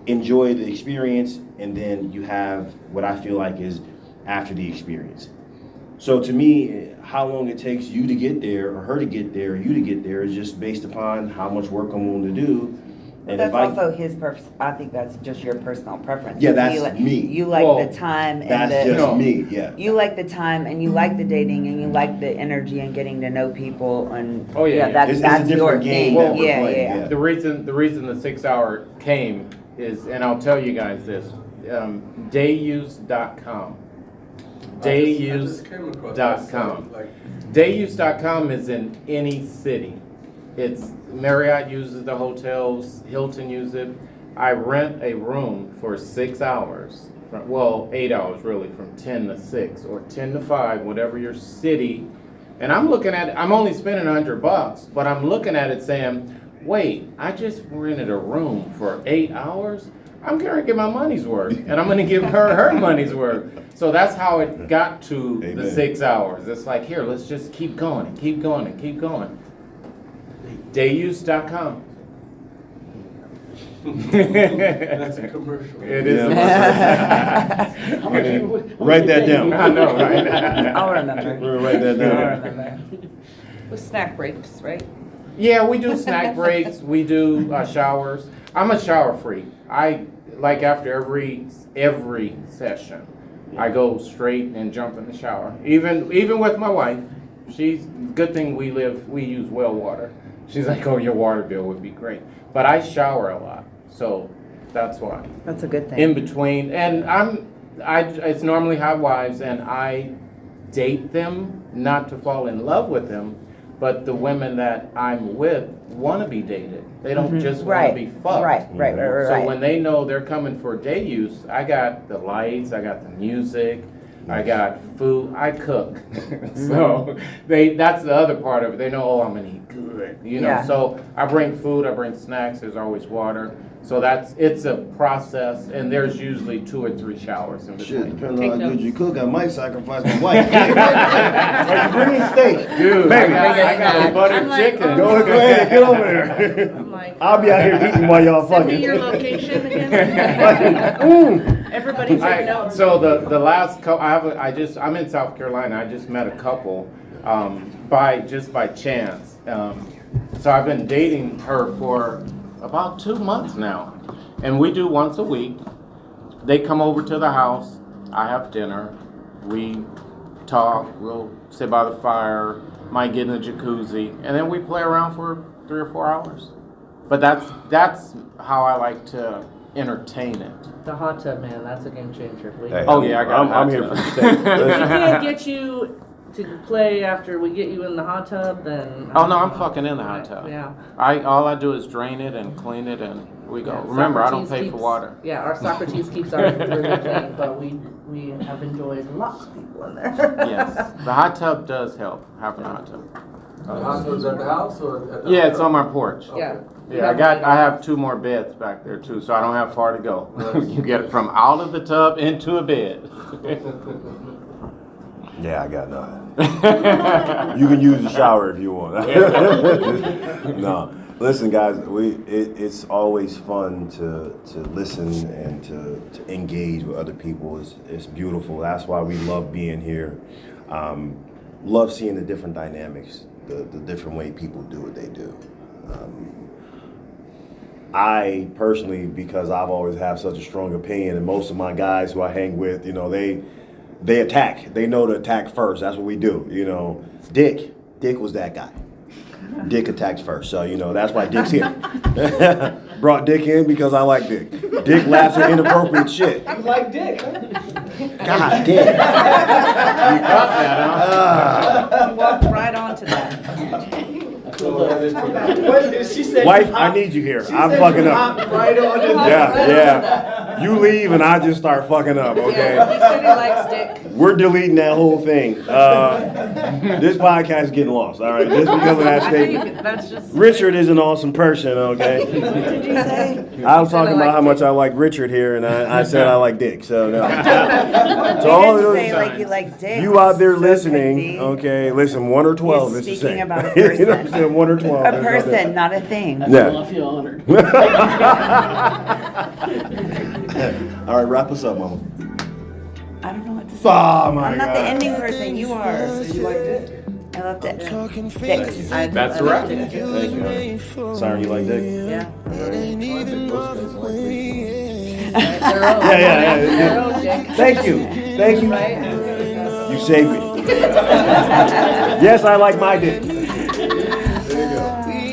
enjoy the experience, and then you have what I feel like is after the experience. So to me, how long it takes you to get there, or her to get there, or you to get there, is just based upon how much work I'm willing to do. And That's also his I think that's just your personal preference. Yeah, that's me. You like the time and that's just me, yeah. You like the time and you like the dating and you like the energy and getting to know people and It's that's a your different game thing. that we're playing, yeah. The reason the 6 hour came is, and I'll tell you guys this, dayuse.com. Dayuse.com. Dayuse.com is in any city. It's Marriott uses the hotels, Hilton uses it. I rent a room for 6 hours, 8 hours really, from 10 to 6 or 10 to 5, whatever your city. And I'm looking at it, I'm only spending $100, but I'm looking at it saying, wait, I just rented a room for 8 hours? I'm going to get my money's worth, and I'm going to give her money's worth. So that's how it got to the 6 hours. It's like, here, let's just keep going and keep going and keep going. Dayuse.com. That's a commercial. It is. How many people? Write that down. I know, right? I'll remember. We're gonna write that down. I'll remember. With snack breaks, right? Yeah, we do snack breaks. We do showers. I'm a shower freak. I like after every session, I go straight and jump in the shower. Even with my wife, good thing we use well water. She's like, oh, your water bill would be great. But I shower a lot, so that's why. That's a good thing. In between, and it's normally hot wives, and I date them not to fall in love with them, but the women that I'm with want to be dated. They don't just want to be fucked. Right. So when they know they're coming for day use, I got the lights, I got the music, I got food. I cook. So that's the other part of it. They know, oh, I'm gonna eat good. You know, Yeah. so I bring food, I bring snacks, there's always water. So it's a process, and there's usually 2 or 3 showers in between. Shit, depending on how good you cook, I might sacrifice my wife. Are you bringing steak? Dude, Baby. I got a buttered I'm like, chicken. Go ahead, get over there. I'm like, I'll be out here eating while y'all send me fucking. your location again. Everybody take notes. So the last couple, I'm in South Carolina. I just met a couple by chance. So I've been dating her for about 2 months now, and we do once a week. They come over to the house. I have dinner. We talk. We'll sit by the fire. Might get in the jacuzzi, and then we play around for 3 or 4 hours. But that's how I like to entertain it. The hot tub, man, that's a game changer. Hey, Oh, yeah, I'm here for the steak. If we Listen, can't get you to play after we get you in the hot tub, then Oh no, I'm fucking in the hot tub. Yeah. All I do is drain it and clean it, and we go. Yeah, Remember, I don't Socrates pay for keeps- water. Yeah, our Socrates keeps ours really clean, but we have enjoyed lots of people in there. Yes, the hot tub does help. Having a hot tub. The hospital's at the house or at the? Yeah, it's on my porch. Yeah. Yeah, I have 2 more beds back there too, so I don't have far to go. You get it from out of the tub into a bed. yeah, I got nothing. You can use the shower if you want. No, listen, guys. It's always fun to listen and to engage with other people. It's beautiful. That's why we love being here. Love seeing the different dynamics, the different way people do what they do. I personally, because I've always have such a strong opinion, and most of my guys who I hang with, you know, they attack. They know to attack first. That's what we do. You know, Dick was that guy. Dick attacks first, so you know that's why Dick's here. Brought Dick in because I like Dick. Dick laughs at inappropriate shit. You like dick, huh? God damn. You got that, huh? Walked right onto that. She said, Wife, I need you here. I'm fucking up. Right on the Yeah. You leave and I just start fucking up, Yeah, okay? he said he likes dick. We're deleting that whole thing. This podcast is getting lost, all right? Just because of that I statement. think that's just Richard is an awesome person, okay? What did you say? I was said I talking about like how much dick. I like Richard here, and I said I like Dick, so no. You So all didn't of say those, like you like dick. you out there So it could listening, be okay, listen, 1 or 12 He's is the speaking same. about a You know what I'm person. saying? 1 or 12. A there's no person, not a thing. Yeah. Well, I feel honored. difference. All right, wrap us up, mama. I don't know what to say. Oh, my I'm not the God. ending person. You are. You like dick? I love dick. Dicks. That's I right. love dick. Thank you, honey. Sorry you like Dick? Yeah. Yeah. Dick. Thank you. Right? You saved me. Yes, I like my dick.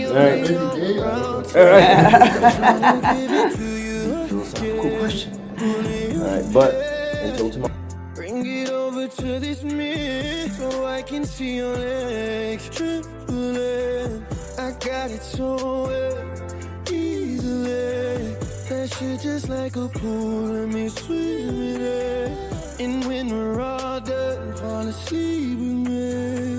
All right. All right. Philosophical question. All right, but until tomorrow. Bring it over to this mirror so I can see your legs trembling. I got it so well, easily. That shit just like a pool, let me swim in it. And when we're all done, fall asleep with me.